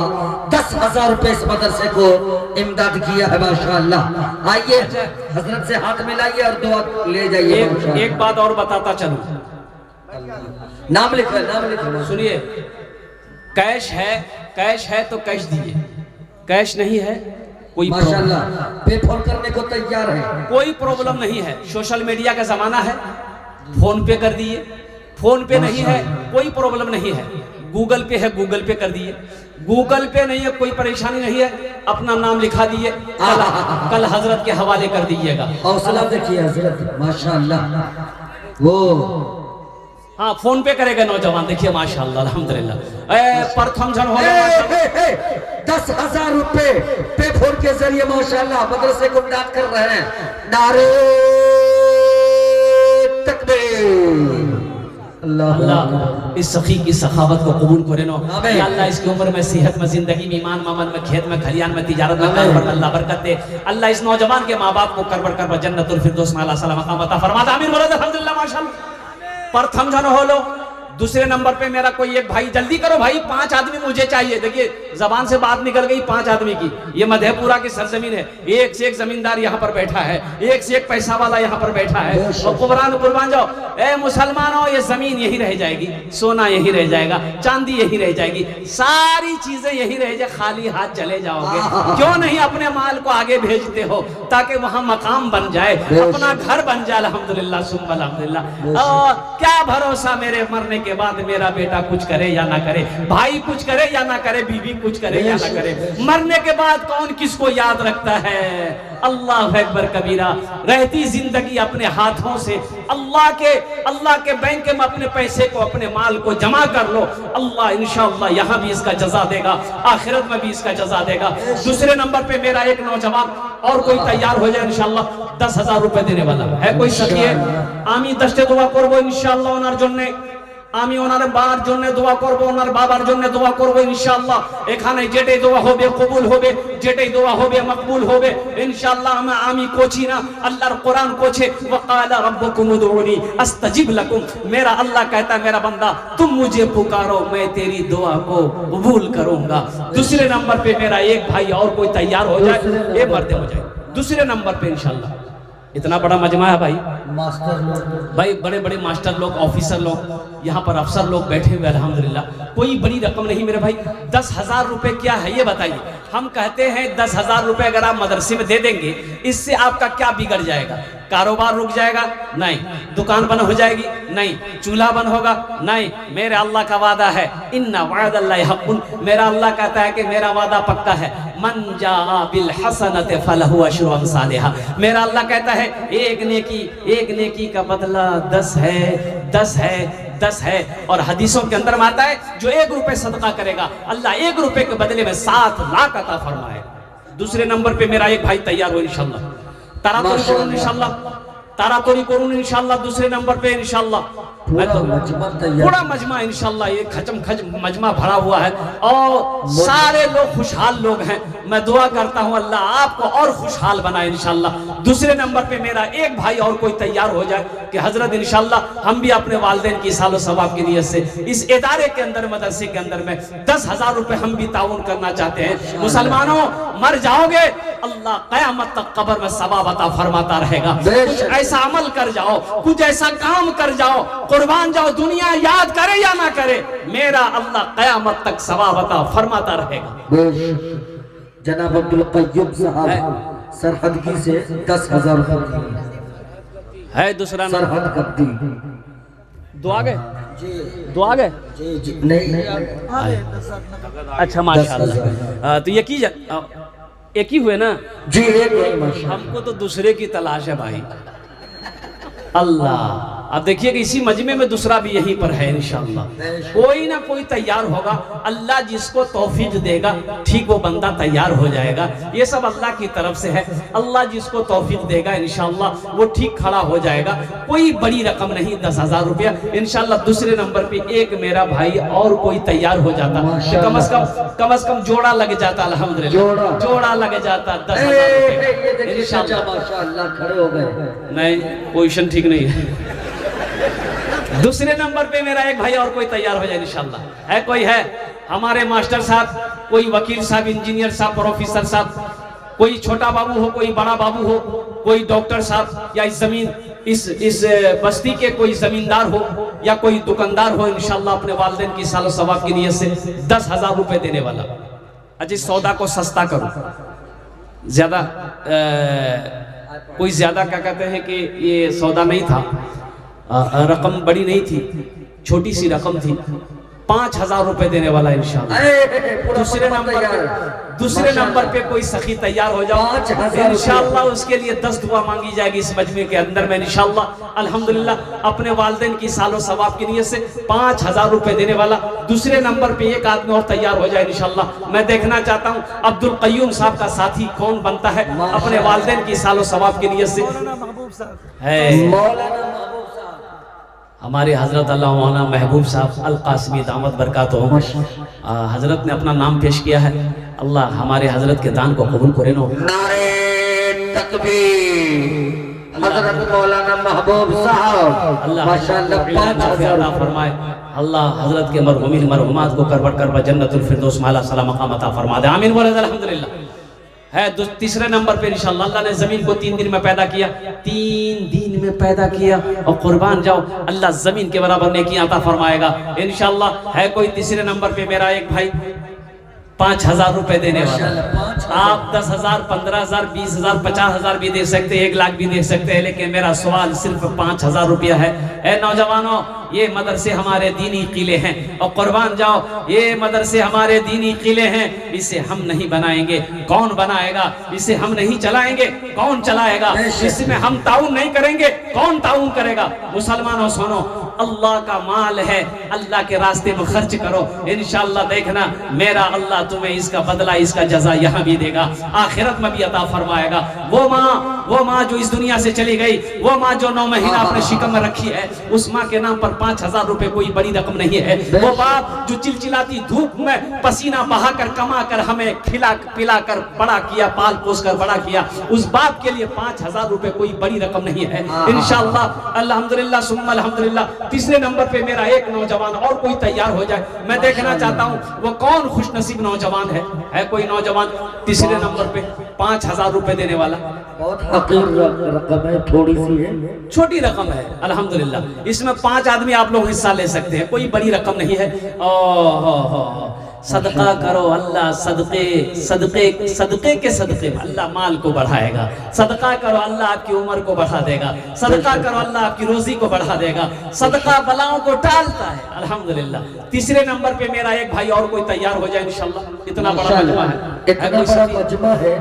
10,000 रुपए इस मदरसे को इमदाद किया है माशाअल्लाह। आइए हजरत से हाथ मिलाइए और दुआ ले जाइए। एक बात और बताता चलूं, नाम लिखो, नाम लिखो, सुनिए। कैश है तो कैश दीजिए, कैश नहीं है कोई माशाअल्लाह पे फोन करने को तैयार है, कोई प्रॉब्लम नहीं है। सोशल मीडिया का जमाना है, फोन पे कर दिए, फोन पे नहीं है कोई प्रॉब्लम नहीं है, गूगल पे है गूगल पे कर दिए, गूगल पे नहीं है कोई परेशानी नहीं है, अपना नाम लिखा दिए, कल हजरत के हवाले कर दीजिएगा। हौसला देखिए हजरत माशाअल्लाह। वो हाँ फोन पे करेगा नौजवान, देखिए माशाअल्लाह अल्हम्दुलिल्लाह। प्रथम जन हो 10,000 रुपए पे फोन के जरिए माशाअल्लाह मदरसे को इमदाद कर रहे हैं। नारे तकबीर। अल्लाह इस सखी की सखावत को कबूल करे नो। या अल्लाह इसकी उम्र में, सेहत में, जिंदगी में, ईमान मामन में, खेत में, खलियान में, तिजारत में, कारोबार में अल्लाह बरकत दे। अल्लाह इस नौजवान के माँ बाप को करबर करबर जन्नतुल फिरदौस में अल्लाह सलाम अता फरमाता। आमीन बोलो अल्हम्दुलिल्लाह माशाअल्लाह। प्रथम जन हो लो। दूसरे नंबर पे मेरा कोई एक भाई, जल्दी करो भाई, 5 आदमी मुझे चाहिए। देखिए जबान से बात निकल गई 5 आदमी की। ये मधेपुरा की सरजमीन है, एक से एक जमींदार यहाँ पर बैठा है, एक से एक पैसा वाला यहाँ पर बैठा है। और कुर्बान जाओ ए मुसलमानों, ये जमीन यही रह जाएगी, सोना यही रह जाएगा, चांदी यही रह जाएगी, सारी चीजें यही रह जाए, खाली हाथ चले जाओगे। क्यों नहीं अपने माल को आगे भेजते हो ताकि वहां मकाम बन जाए, अपना घर बन जाए। अल्हम्दुलिल्लाह सुम्मा अल्हम्दुलिल्लाह। क्या भरोसा मेरे मरने के बाद मेरा बेटा कुछ करे या ना करे, भाई कुछ करे या ना करे, बीवी कुछ करे या ना करे, मरने के बाद कौन किसको याद रखता है। अल्लाह अकबर कबीरा। रहती जिंदगी अपने हाथों से अल्लाह के बैंक में अपने पैसे को, अपने माल को जमा कर लो। अल्लाह इंशाअल्लाह यहाँ भी इसका जजा देगा, आखिरत में भी इसका जजा देगा। दूसरे नंबर पे मेरा एक नौजवान और कोई तैयार हो जाए इंशाअल्लाह, 10,000 रुपए देने वाला है। कोई सखी है? आमी दस्ते दुआ करबो इंशाअल्लाह ওনার জন্য। আমি ওনার বার জন্য দোয়া করব, ওনার বাবার জন্য দোয়া করব ইনশাআল্লাহ। এখানে যেটাই দোয়া হবে কবুল হবে, যেটাই দোয়া হবে মকবুল হবে ইনশাআল্লাহ। আমি কোচি না, আল্লাহর কোরআন কোচে ওয়াকালা রব্বুকুম উদউনি আস্তাজিব লাকুম। मेरा अल्लाह कहता है मेरा बंदा तुम मुझे पुकारो, मैं तेरी दुआ को कबूल करूंगा। दूसरे नंबर पे मेरा एक भाई और कोई तैयार हो जाए, ये मर्द हो जाए। दूसरे नंबर पे इंशाअल्लाह। इतना बड़ा मजमा है भाई, मास्टर भाई बड़े बड़े मास्टर लोग, ऑफिसर लोग, यहाँ पर अफसर लोग बैठे हुए अल्हम्दुलिल्लाह। कोई बड़ी रकम नहीं मेरे भाई। 10,000 रुपए क्या है ये बताइए। हम कहते हैं 10,000 रुपए अगर आप मदरसे में दे देंगे, इससे आपका क्या बिगड़ जाएगा? कारोबार रुक जाएगा? नहीं। दुकान बंद हो जाएगी? नहीं। चूल्हा बंद होगा? नहीं। मेरे अल्लाह का वादा है, इन्ना वअदल्लाहि हक़्क़ुन। मेरा अल्लाह कहता है कि मेरा वादा पक्का है, मन जाअ बिल हसनति फलहु अशरु अमसालिहा। मेरा अल्लाह कहता है एक नेकी का बदला 10 है, 10 है, 10 है। और हदीसों के अंदर में आता है जो 1 रुपए सदका करेगा, अल्लाह 1 रुपए के बदले में 7 लाख अता फरमाए। दूसरे नंबर पे मेरा एक भाई तैयार हो इंशाअल्लाह। तारातोरी करूं इंशाअल्लाह, तारातोरी करूं इंशाअल्लाह। दूसरे नंबर पे इंशाअल्लाह पूरा मजमा इंशाअल्लाह, ये खचम खच मजमा भरा हुआ है और सारे लोग खुशहाल लोग हैं। मैं दुआ करता हूँ अल्लाह आपको और खुशहाल बनाए इंशाअल्लाह। दूसरे नंबर पे मेरा एक भाई और कोई तैयार हो जाए कि हजरत इंशाअल्लाह हम भी अपने वालिदैन की सालो सवाब की नियत से इस इदारे के अंदर, मदरसे के अंदर में 10,000 रुपए हम भी ताउन करना चाहते हैं। मुसलमानों मर जाओगे, अल्लाह क़यामत तक कब्र में सवाब अता फरमाता रहेगा। कुछ ऐसा अमल कर जाओ, कुछ ऐसा काम कर जाओ, कुर्बान जाओ, दुनिया याद करे या ना करे, मेरा अल्लाह क़यामत तक सवाब अता फरमाता रहेगा। जनाब अब्दुल क़य्यूम साहब सरहदगी से 10,000 रुपए है। दूसरा सरहद कब्दी दुआ गए, दुआ गए जी नहीं अच्छा माशाअल्लाह। तो ये की एक ही हुए ना जी, एक माशाअल्लाह। हमको तो दूसरे की तलाश है भाई। अल्लाह अब देखिए कि इसी मजमे में दूसरा भी यहीं पर है इंशाअल्लाह। कोई ना कोई तैयार होगा, अल्लाह जिसको तौफीक देगा ठीक वो बंदा तैयार हो जाएगा। ये सब अल्लाह की तरफ से है। अल्लाह जिसको तौफीक देगा इंशाअल्लाह वो ठीक खड़ा हो जाएगा। कोई बड़ी रकम नहीं, 10,000 रुपया इंशाअल्लाह। दूसरे नंबर पे एक मेरा भाई और कोई तैयार हो जाता, कम से कम जोड़ा लग जाता। अल्हम्दुलिल्लाह जोड़ा लग जाता 10,000 इंशाअल्लाह। माशाअल्लाह खड़े हो गए। नहीं पोजीशन ठीक नहीं है। दूसरे नंबर पे मेरा एक भाई और कोई तैयार हो जाए इंशाअल्लाह। है कोई? है हमारे मास्टर साहब, कोई वकील साहब, इंजीनियर साहब, प्रोफेसर साहब, कोई छोटा बाबू हो, कोई बड़ा बाबू हो, कोई डॉक्टर साहब, या इस जमीन इस बस्ती के कोई जमींदार हो या कोई दुकानदार हो इंशाअल्लाह, अपने वालिदैन की सालो सवाब की नियत से 10,000 रुपए देने वाला। अच्छा इस सौदा को सस्ता करो, ज्यादा कोई ज्यादा क्या कहते हैं कि ये सौदा नहीं था, रकम बड़ी नहीं थी, छोटी सी रकम थी। 5,000 रुपए देने वाला इंशाअल्लाह। दूसरे नंबर पे कोई सखी तैयार हो जाओ इंशाअल्लाह, उसके लिए 10 दुआ मांगी जाएगी इस मजमे के अंदर में इंशाअल्लाह। अल्हम्दुलिल्लाह अपने वालिदैन की सालो सवाब की नियत से 5,000 रुपए देने वाला। दूसरे नंबर पे एक आदमी और तैयार हो जाए इंशाअल्लाह। मैं देखना चाहता हूँ अब्दुल क़य्यूम साहब का साथी कौन बनता है अपने वालिदैन की सालो सवाब की नियत से। है हमारे हज़रत अल्लाह मौलाना महबूब साहब अल कासमी दामत बरकातुहू हज़रत ने अपना नाम पेश किया है। अल्लाह हमारे हज़रत के दान को कबूल करे। नो नारे तकबीर। हज़रत मौलाना महबूब साहब माशाअल्लाह 5000 फरमाए। अल्लाह हज़रत के मरहुमीन मरहुमात को करबट करबट जन्नतुल फिरदौस माला सला मकाम अता फरमा दे। आमीन बोले अल्हम्दुलिल्लाह। है तीसरे नंबर पे इंशाअल्लाह अल्लाह ने ज़मीन को 3 दिन में पैदा किया, 3 दिन में पैदा किया और कुर्बान जाओ अल्लाह ज़मीन के बराबर नेकी अता फरमाएगा इंशाअल्लाह। है कोई तीसरे नंबर पे मेरा एक भाई 5000 रुपए देने वाला। आप 10,000 15,000 20,000 50,000 भी दे सकते, 1 लाख भी दे सकते हैं, लेकिन मेरा सवाल सिर्फ 5,000 रुपया है। ए नौजवानों, ये मदरसे हमारे दीनी किले हैं और कुर्बान जाओ ये मदरसे हमारे दीनी किले हैं। इसे हम नहीं बनाएंगे, कौन बनाएगा? इसे हम नहीं चलाएंगे, कौन चलाएगा? इसमें हम ताउन नहीं करेंगे, कौन ताउन करेगा? मुसलमानों सुनो, अल्लाह का माल है, अल्लाह के रास्ते में खर्च करो। इंशाअल्लाह देखना मेरा अल्लाह तुम्हें इसका बदला, इसका जजा यहाँ भी देगा, आखिरत में भी अता फरमाएगा। वो माँ जो इस दुनिया से चली गई, वो माँ जो 9 महीना अपने शिकम में रखी है, उस माँ के नाम पर 5,000 रुपए कोई बड़ी रकम नहीं है। वो बाप जो चिलचिलाती धूप में पसीना बहाकर कमा कर हमें खिला पिला कर बड़ा किया, पाल पोस कर बड़ा किया, उस बाप के लिए 5,000 रुपए कोई बड़ी रकम नहीं है। इंशाअल्लाह अल्हम्दुलिल्लाह सुम्मा अल्हम्दुलिल्लाह। तीसरे नंबर पे मेरा एक नौजवान और कोई तैयार हो जाए, मैं देखना चाहता हूँ वो कौन खुशनसीब नौजवान है कोई नौजवान तीसरे नंबर पे 5,000 रुपए देने वाला? बहुत हकीर रकम है, थोड़ी सी है, छोटी रकम है अल्हम्दुलिल्लाह। इसमें 5 आदमी आप लोग हिस्सा ले सकते हैं, कोई बड़ी रकम नहीं है। सदका करो अल्लाह, सदके के सदके में अल्लाह माल को बढ़ाएगा। सदका करो अल्लाह आपकी उम्र को बढ़ा देगा। सदका करो अल्लाह आपकी रोजी को बढ़ा देगा। सदका बलाओं को टालता है अल्हम्दुलिल्लाह। तीसरे नंबर पे मेरा एक भाई और कोई तैयार हो जाए इंशाअल्लाह। इतना बड़ा मजमा है, इतना बड़ा मजमा है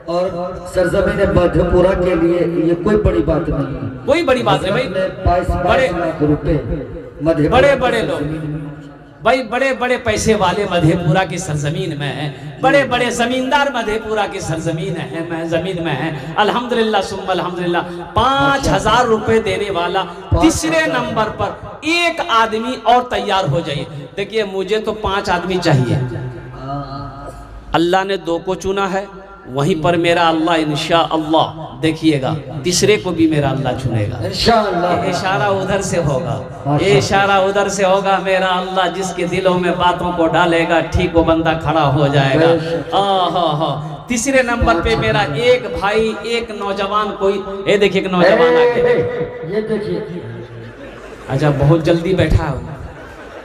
और सरजमीन मधेपुरा के लिए ये कोई बड़ी बात नहीं है, कोई बड़ी बात नहीं भाई। 22 लाख रुपए बड़े लोग भाई, बड़े बड़े पैसे वाले मधेपुरा की सरजमीन में है, बड़े बड़े जमींदार मधेपुरा की सरजमीन है, मैं जमीन में है अल्हम्दुलिल्लाह सुम्मा अल्हम्दुलिल्लाह। 5,000 रुपए देने वाला तीसरे नंबर पर एक आदमी और तैयार हो जाइए। देखिए मुझे तो 5 आदमी चाहिए, अल्लाह ने 2 को चुना है, वहीं पर मेरा अल्लाह इंशाअल्लाह देखिएगा तीसरे को भी मेरा अल्लाह चुनेगा इंशाअल्लाह। इशारा उधर से होगा, इशारा उधर से होगा। मेरा अल्लाह जिसके दिलों में बातों को डालेगा, ठीक वो बंदा खड़ा हो जाएगा। तीसरे नंबर पे मेरा एक भाई, एक नौजवान, कोई ये देखिए एक नौजवान आके, ये देखिए, अच्छा बहुत जल्दी बैठा है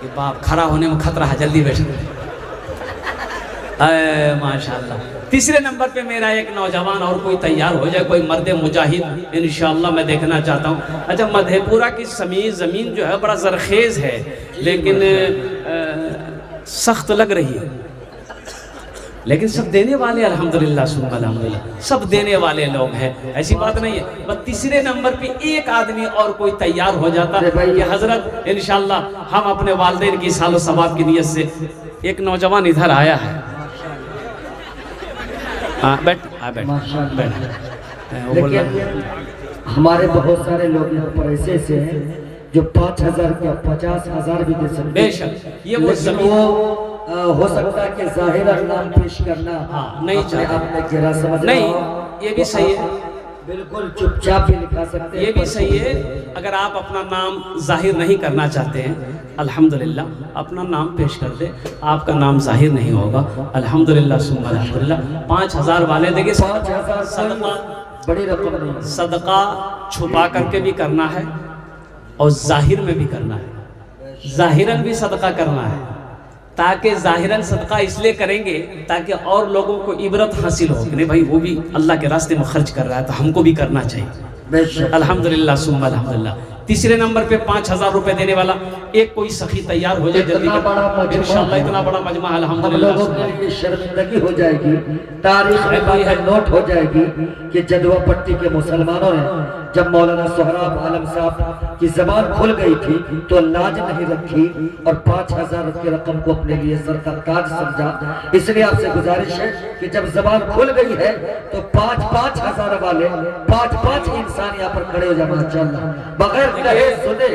ये बाप, खड़ा होने में खतरा है, जल्दी बैठा माशाअल्लाह। तीसरे नंबर पे मेरा एक नौजवान और कोई तैयार हो जाए, कोई मर्द मुजाहिद इंशाअल्लाह मैं देखना चाहता हूँ। अच्छा मधेपुरा की ज़मीन जो है बड़ा जरखेज़ है, लेकिन सख्त लग रही है, लेकिन सब देने वाले अल्हम्दुलिल्लाह सुम्मा अल्हम्दुलिल्लाह, सब देने वाले लोग हैं, ऐसी बात नहीं है। बस तीसरे नंबर पे एक आदमी और कोई तैयार हो जाता कि हजरत इंशाअल्लाह हम अपने वालिदैन की सालो सवाब की नियत से। एक नौजवान इधर आया है, बैठ। हमारे बहुत सारे लोग यहाँ पर ऐसे से हैं जो 5,000 क्या 50,000 भी दे सकते हैं। बेशक ये वो जमीन हो सकता है कि जाहिर नाम पेश करना नहीं चाहते, नहीं ये भी सही है, बिल्कुल चुपचाप भी लिखा सकते हैं, ये भी सही है। अगर आप अपना नाम जाहिर नहीं करना चाहते हैं अल्हम्दुलिल्लाह, अपना नाम पेश कर दे, आपका नाम जाहिर नहीं होगा अल्हम्दुलिल्लाह सुम्मा अल्हम्दुलिल्लाह। 5,000 वाले देखिए, 5,000 सदका बड़ी रकम नहीं, सदका छुपा करके भी करना है और जाहिर में भी करना है, जाहिरन भी सदका करना है, ताकि जाहिरन सदका इसलिए करेंगे ताकि और लोगों को इबरत हासिल हो कि नहीं भाई वो भी अल्लाह के रास्ते में खर्च कर रहा है, तो हमको भी करना चाहिए अल्हम्दुलिल्लाह सुम्मा अल्हम्दुलिल्लाह। तीसरे नंबर पे 5,000 रुपए देने वाला एक कोई सखी तैयार हो जाए जल्दी इंशाअल्लाह। इतना बड़ा मजमा अल्हम्दुलिल्लाह, शर्मिंदगी हो जाएगी, तारीख में नोट हो जाएगी कि जदवा पट्टी के मुसलमानों ने जब मौलाना सोहराब आलम साहब की जबान खुल गई थी तो लाज नहीं रखी और 5,000 की रकम को अपने लिए सर का ताज समझा। इसलिए आपसे गुजारिश है कि जब जबान खुल गई है तो 5,000 वाले 5 इंसान यहाँ पर खड़े हो जाए माशाअल्लाह, बगैर रहे सुने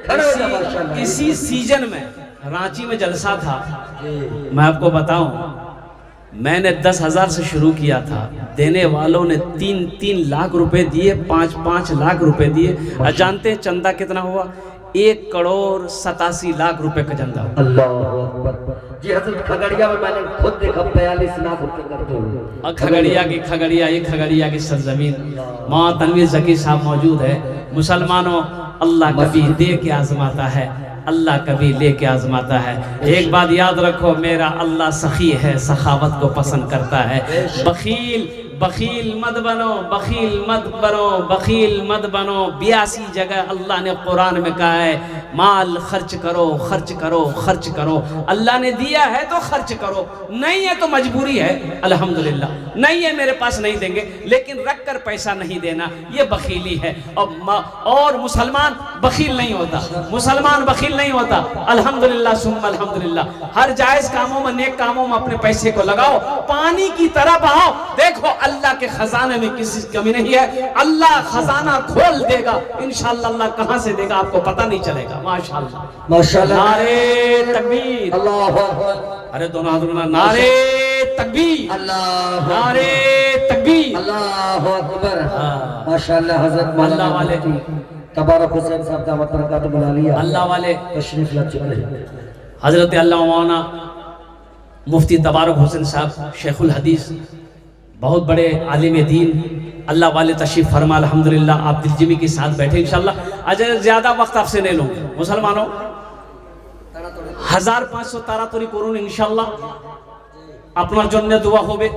खड़े हो जा माशाल्लाह। इसी सीजन में रांची में जलसा था। मैं आपको बताऊं, मैंने 10,000 से शुरू किया था, देने वालों ने 3-3 लाख रुपए दिए, 5-5 लाख रुपए दिए। और जानते हैं चंदा कितना हुआ? 1,87,00,000 रुपए का चंदा हुआ। अल्लाह अकबर। जी हजरत खगड़िया में मैंने खुद देखा 42 लाख रुपए करते हुए। और खगड़िया की सरजमीन, माँ तनवीर जकी साहब मौजूद है। मुसलमानों, अल्लाह कभी दे के आजमाता है, अल्लाह कभी लेके आजमाता है। एक बात याद रखो, मेरा अल्लाह सखी है, सखावत को पसंद करता है। बखील मत बनो, बखील मत बनो, बखील मत बनो। 82 जगह अल्लाह ने कुरान में कहा है, माल खर्च करो, खर्च करो, खर्च करो। अल्लाह ने दिया है तो खर्च करो, नहीं है तो मजबूरी है। अल्हम्दुलिल्लाह, नहीं है मेरे पास नहीं देंगे, लेकिन रख कर पैसा नहीं देना, ये बखीली है। और मुसलमान बखील नहीं होता, मुसलमान बखील नहीं होता। अल्हम्दुलिल्लाह सुम्मा अल्हम्दुलिल्लाह। हर जायज कामों में, नेक कामों में अपने पैसे को लगाओ, पानी की तरह बहाओ। देखो अल्लाह के खजाने में किसी कमी नहीं है, अल्लाह खजाना खोल देगा इंशाअल्लाह। अल्लाह कहां से देगा आपको पता नहीं चलेगा। माशाअल्लाह, माशाअल्लाह। नारे तकबीर, अल्लाह अकबर। अरे दोनों हाथ में नारे तकबीर, अल्लाह नारे तकबीर, अल्लाह अकबर। माशाअल्लाह। हजरत अल्लाह वाले तबारक हुसैन साहब दामत बरकात बुला लिया, अल्लाह वाले तशरीफ ला चुके हैं। हजरत अल्लाह मौलाना मुफ्ती तबारक हुसैन साहब शेखुल हदीस, बहुत बड़े आलिम दीन, अल्लाह वाले तशरीफ फरमा। अल्हम्दुलिल्लाह आप दिलजिमी के साथ बैठे इंशाअल्लाह। अजय ज़्यादा वक्त आपसे नहीं लूँगा। मुसलमानों, 1500 तारातुरी करूँ इंशाअल्लाह, अपना जन्नत दुआ होवे।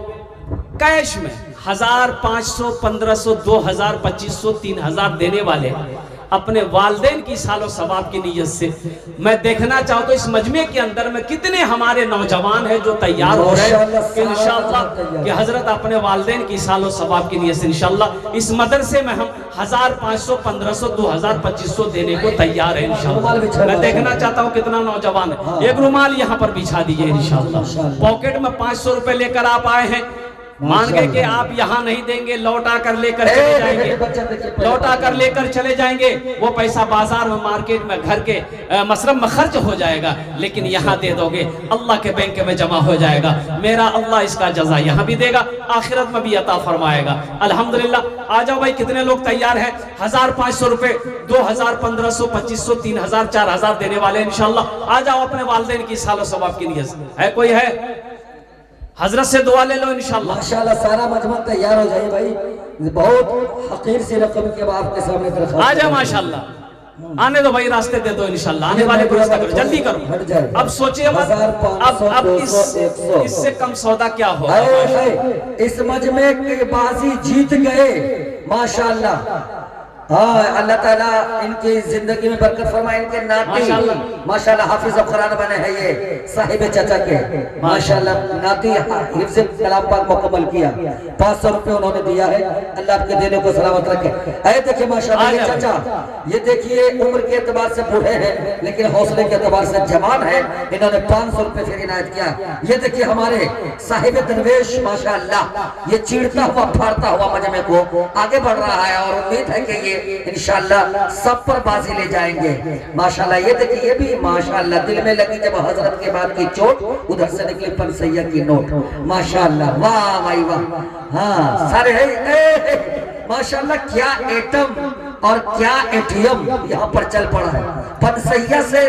कैश में 1500, 1500, 2000, 2500, 3000 देने वाले अपने वालदेन की सालो सवाब की नीयत से मैं देखना चाहूँ तो इस मजमे के अंदर में कितने हमारे नौजवान हैं जो तैयार हो रहे हैं इंशाअल्लाह कि हजरत अपने वालदेन की सालो सवाब की नीयत से इंशाअल्लाह इस मदरसे में हम 1500, 1500, 2000, 2500 देने को तैयार है इंशाअल्लाह। मैं देखना चाहता हूँ कितना नौजवान है। एक रुमाल यहाँ पर बिछा दीजिए इंशाअल्लाह। पॉकेट में 500 रुपए लेकर आप आए हैं, मान गए कि आप यहाँ नहीं देंगे, लौटा कर लेकर चले जाएंगे, लौटा कर लेकर चले जाएंगे। वो पैसा बाजार में, मार्केट में, घर के मसरफ में खर्च हो जाएगा, लेकिन यहाँ दे दोगे अल्लाह के बैंक में जमा हो जाएगा। मेरा अल्लाह इसका जजा यहाँ भी देगा, आखिरत में भी अता फरमाएगा। अल्हम्दुलिल्लाह। आ जाओ भाई, कितने लोग तैयार हैं? 1500 रुपए, 2000, 1500, 2500, 3000, 4000 देने वाले इंशाअल्लाह। आ जाओ अपने वालिदैन की सालो सवाब की नीयत से। है कोई है? हजरत से दुआ ले लो इंशाअल्लाह। माशाअल्लाह सारा मजमा तैयार हो जाए भाई, बहुत हकीर सी रकम के आपके सामने तरफ आ जाए माशाअल्लाह। आने दो भाई, रास्ते दे दो इंशाअल्लाह। आने वाले को रास्ता करो, जल्दी करो। अब सोचिए मत, अब इससे कम सौदा क्या होगा? इस मजमे की बाजी जीत गए माशाअल्लाह। हाँ, अल्लाह ताला इनकी जिंदगी में बरकत फरमाए। इनके नाती माशाल्लाह हाफिज कुरान बने हैं, ये साहिब चाचा के माशाल्लाह नाती हिफ्ज़ कलाम पाक मुकम्मल किया। 500 रुपए उन्होंने दिया है, अल्लाह आपके देने को सलामत रखे। ऐ देखिए माशाल्लाह ये चाचा, ये देखिए उम्र के एतबार से बूढ़े हैं लेकिन हौसले के एतबार से जवान है। इन्होंने 500 रुपए फिर इनायत किया। ये देखिए हमारे साहिब दरवेश माशाल्लाह, ये चीड़ता हुआ फाड़ता हुआ मजमे को आगे बढ़ रहा है और उम्मीद है कि ये इंशाअल्लाह सब पर बाजी ले जाएंगे माशाअल्लाह। ये देखिए, ये भी माशाअल्लाह दिल में लगी जब हजरत के बाद की चोट, उधर से निकली पंसैया की नोट माशाअल्लाह। वाह भाई वाह। हाँ सारे है माशाअल्लाह। क्या एटम और क्या एटीएम यहाँ पर चल पड़ा है। पंसैया से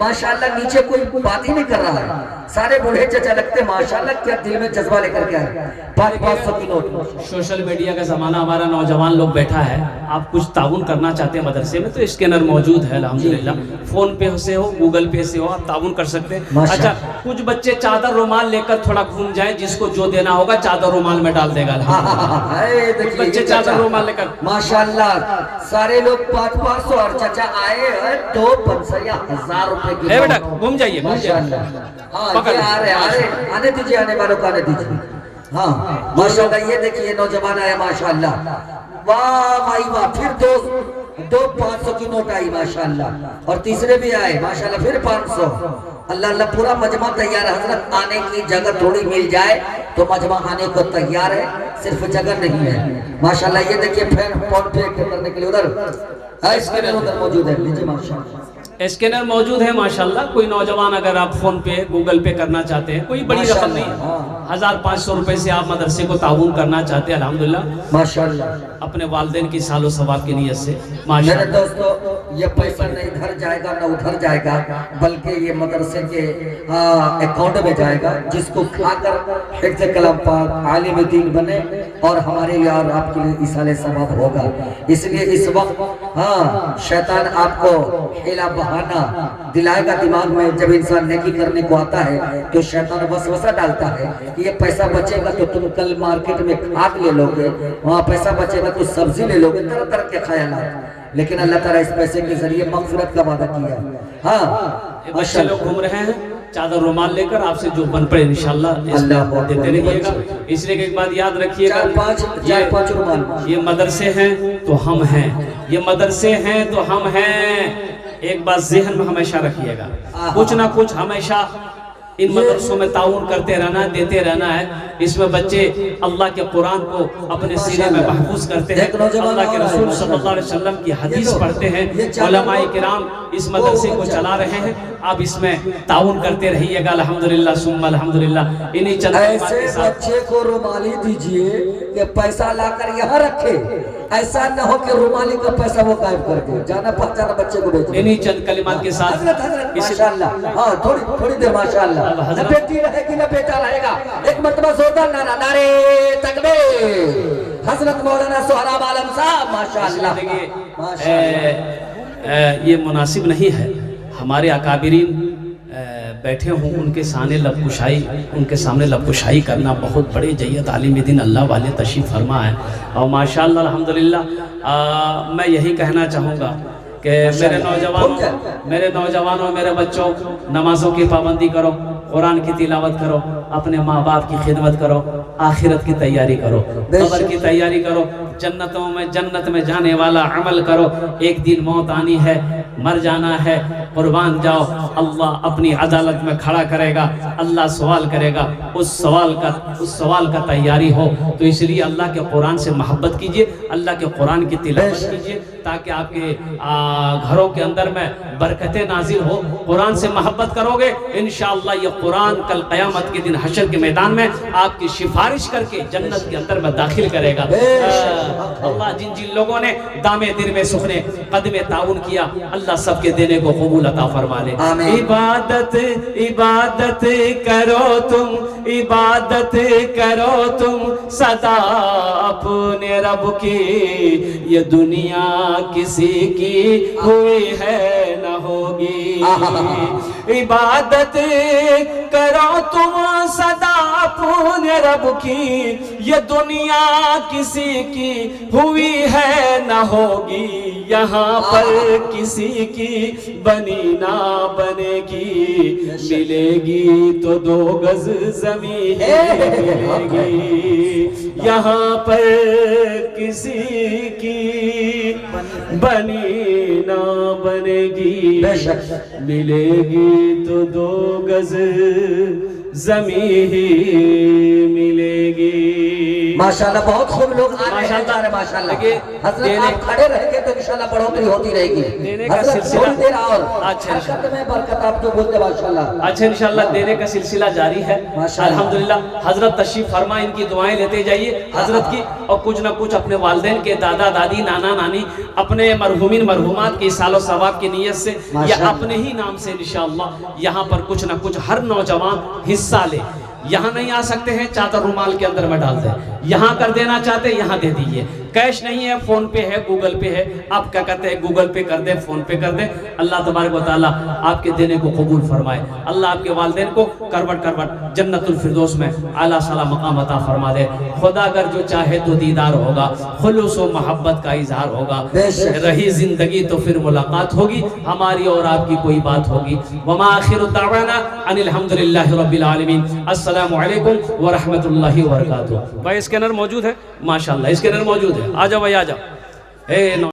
माशाअल्लाह नीचे कोई बात ही नहीं कर रहा है। सारे बूढ़े चचा लगते माशाअल्लाह, क्या दिल में जज्बा लेकर के आए। 500 की नोट। सोशल मीडिया का जमाना, हमारा नौजवान लोग बैठा है, आप कुछ ताउन करना चाहते हैं मदरसे में तो स्कैनर मौजूद है अल्हम्दुलिल्लाह। फोन पे से हो, गूगल पे से हो, आप ताउन कर सकते हैं। अच्छा, कुछ बच्चे चादर रुमाल लेकर थोड़ा घूम जाए, जिसको जो देना होगा चादर रुमाल में डाल देगा। कुछ बच्चे चादर रुमाल लेकर माशाअल्लाह, सारे लोग 500 और चाचा आए तो 1000 रुपए की। बेटा घूम जाइए, आने दीजिए, आने वालों को आने दीजिए। हाँ माशाअल्लाह, ये देखिए नौजवान आया माशाअल्लाह। वाह भाई वाह। फिर दो 500 की नोट आई माशाअल्लाह, और तीसरे भी आए माशाअल्लाह, फिर 500। अल्लाह अल्लाह, पूरा मजमा तैयार है हजरत। आने की जगह थोड़ी मिल जाए तो मजमा आने को तैयार है, सिर्फ जगह नहीं है माशाअल्लाह। ये देखिए फिर फोन पे करने के लिए उधर स्कैनर उधर मौजूद है, लीजिए माशाल्लाह। स्कैनर मौजूद है माशाल्लाह। कोई नौजवान अगर आप फोन पे गूगल पे करना चाहते हैं, कोई बड़ी रकम नहीं है, 1500 रुपए से आप मदरसे को ताउन करना चाहते हैं, अल्हम्दुलिल्लाह माशाल्लाह। अपने वालिदैन की सालो सवाब की नीयत से मेरे माशाल्लाह। दोस्तों ये पैसा न इधर जाएगा न उधर जाएगा, बल्कि ये मदरसे के अकाउंट में जाएगा, जिसको खाकर हिफ्ज़ कलाम पाक आलिम दीन बने और हमारे लिए और आपके लिए इसाले सवाब होगा। इसलिए इस वक्त शैतान आपको हिला बहाना दिलाएगा दिमाग में। जब इंसान नेकी करने को आता है तो शैतान वसवसा डालता है कि ये पैसा बचेगा तो तुम कल मार्केट में खाद ले लोगे, वहाँ पैसा बचेगा तो सब्जी ले लोगे, तरह तरह के ख्यालात। लेकिन अल्लाह ताला इस पैसे के जरिए मग़फ़िरत का वादा किया। हाँ, बच्चे लोग घूम रहे हैं चादर रुमाल लेकर, आपसे जो बन पड़े इंशाल्लाह देते रहिएगा। इसलिए एक बात याद रखिएगा, 4-5 रुमाल। ये मदरसे हैं तो हम हैं, ये मदरसे हैं तो हम हैं। एक बात ज़हन में हमेशा रखिएगा, कुछ ना कुछ हमेशा इन मदरसों में ताउन करते रहना, देते रहना है। इसमें बच्चे अल्लाह के कुरान को अपने सीने में महफूज करते हैं, अल्लाह के रसूल सल्लल्लाहु अलैहि वसल्लम की हदीस पढ़ते हैं। उलमाए किराम इस मदरसे को चला रहे हैं, आप इसमें ताउन करते रहिएगा। अल्हम्दुलिल्लाह सुम्मा अल्हम्दुलिल्लाह। इन्हीं चंद ऐसे बच्चे को रुमाली दीजिए कि पैसा लाकर यहाँ रखे, ऐसा न हो कि रुमाली का पैसा वो गायब कर दे। जाना पहचाना बच्चे को भेजिए। इन्हीं चंद कलिमात के साथ माशाल्लाह। हाँ, थोड़ी देर माशाल्लाह। न बेटी रहेगी न बेटा रहेगा। एक मर्तबा जोरदार नारा, नारे तकबीर। हजरत मौलाना सोहराब आलम साहब माशाल्लाह। ये मुनासिब नहीं है हमारे अकाबिरीन बैठे हों, उनके सामने लबकुशाई करना बहुत बड़े जय्यत आलिम दीन अल्लाह वाले तशरीफ़ फरमा है। और माशाअल्लाह अल्हम्दुलिल्लाह मैं यही कहना चाहूँगा कि मेरे नौजवानों मेरे बच्चों, नमाज़ों की पाबंदी करो, कुरान की तिलावत करो, अपने माँ बाप की खिदमत करो, आखिरत की तैयारी करो, कब्र की तैयारी करो, जन्नत में जाने वाला अमल करो। एक दिन मौत आनी है, मर जाना है, कुर्बान जाओ, अल्लाह अपनी अदालत में खड़ा करेगा, अल्लाह सवाल करेगा। उस सवाल का तैयारी हो तो इसलिए अल्लाह के कुरान से मोहब्बत कीजिए, अल्लाह के कुरान की तिलावत कीजिए, ताकि आपके घरों के अंदर में बरकतें नाजिल हो। कुरान से मोहब्बत करोगे इंशाअल्लाह ये कुरान कल क़यामत के दिन हशर के मैदान में आपकी सिफारिश करके जन्नत के अंदर में दाखिल करेगा। अल्लाह जिन जिन लोगों ने दामे दिल में सुखने कदमे ताउन किया, अल्लाह सबके देने को कबूल अता फरमा ले। इबादत करो तुम सदा अपने रब की, ये दुनिया किसी की हुई है न होगी। इबादत करो तुम सदा अपने रब की, ये दुनिया किसी की हुई है न होगी। यहाँ पर किसी की बनी ना बनेगी, मिलेगी तो 2 गज ज़मीन मिलेगी। यहाँ पर किसी की बनी ना बनेगी, मिलेगी तो 2 गज ज़मीन मिलेगी। माशाल्लाह बहुत खूब लोग आ रहे हैं माशाल्लाह। हजरत आप खड़े रहेंगे तो इंशाल्लाह बढ़ोतरी होती रहेगी। देने का सिलसिला अच्छा में बरकत आप जो बोलते माशाल्लाह। अच्छा इंशाल्लाह देने का सिलसिला जारी है अल्हम्दुलिल्लाह। हजरत तशरीफ फरमा, इनकी दुआएं लेते जाइए हजरत की, और कुछ ना कुछ अपने वालिदैन के, दादा दादी, नाना नानी, अपने मरहुमीन मरहुमात के सालो सवाब की नीयत से या अपने ही नाम से इंशाअल्लाह यहाँ पर कुछ ना कुछ हर नौजवान हिस्सा ले। यहाँ नहीं आ सकते हैं, चादर रुमाल के अंदर में डाल दें। यहाँ कर देना चाहते हैं यहाँ दे दीजिए। कैश नहीं है, फोन पे है, गूगल पे है, आप क्या कहते हैं गूगल पे कर दे, फोन पे कर दे। अल्लाह तबारक व तआला आपके देने को कबूल फरमाए। अल्लाह आपके वालिदैन को करवट करवट जन्नतुल फिरदौस में आला साला मकाम अता फरमा दे। खुदा अगर जो चाहे तो दीदार होगा, खुलूस व मोहब्बत का इजहार होगा, रही जिंदगी तो फिर मुलाकात होगी, हमारी और आपकी कोई बात होगी। वमा आखिरु दावाना अनिल हम्दुलिल्लाहि रब्बिल आलमीन। अस्सलामु अलैकुम व रहमतुल्लाहि व बरकातुहू। भाई स्कैनर मौजूद है माशाल्लाह, स्कैनर मौजूद है। आ जाओ भाई आ जाओ।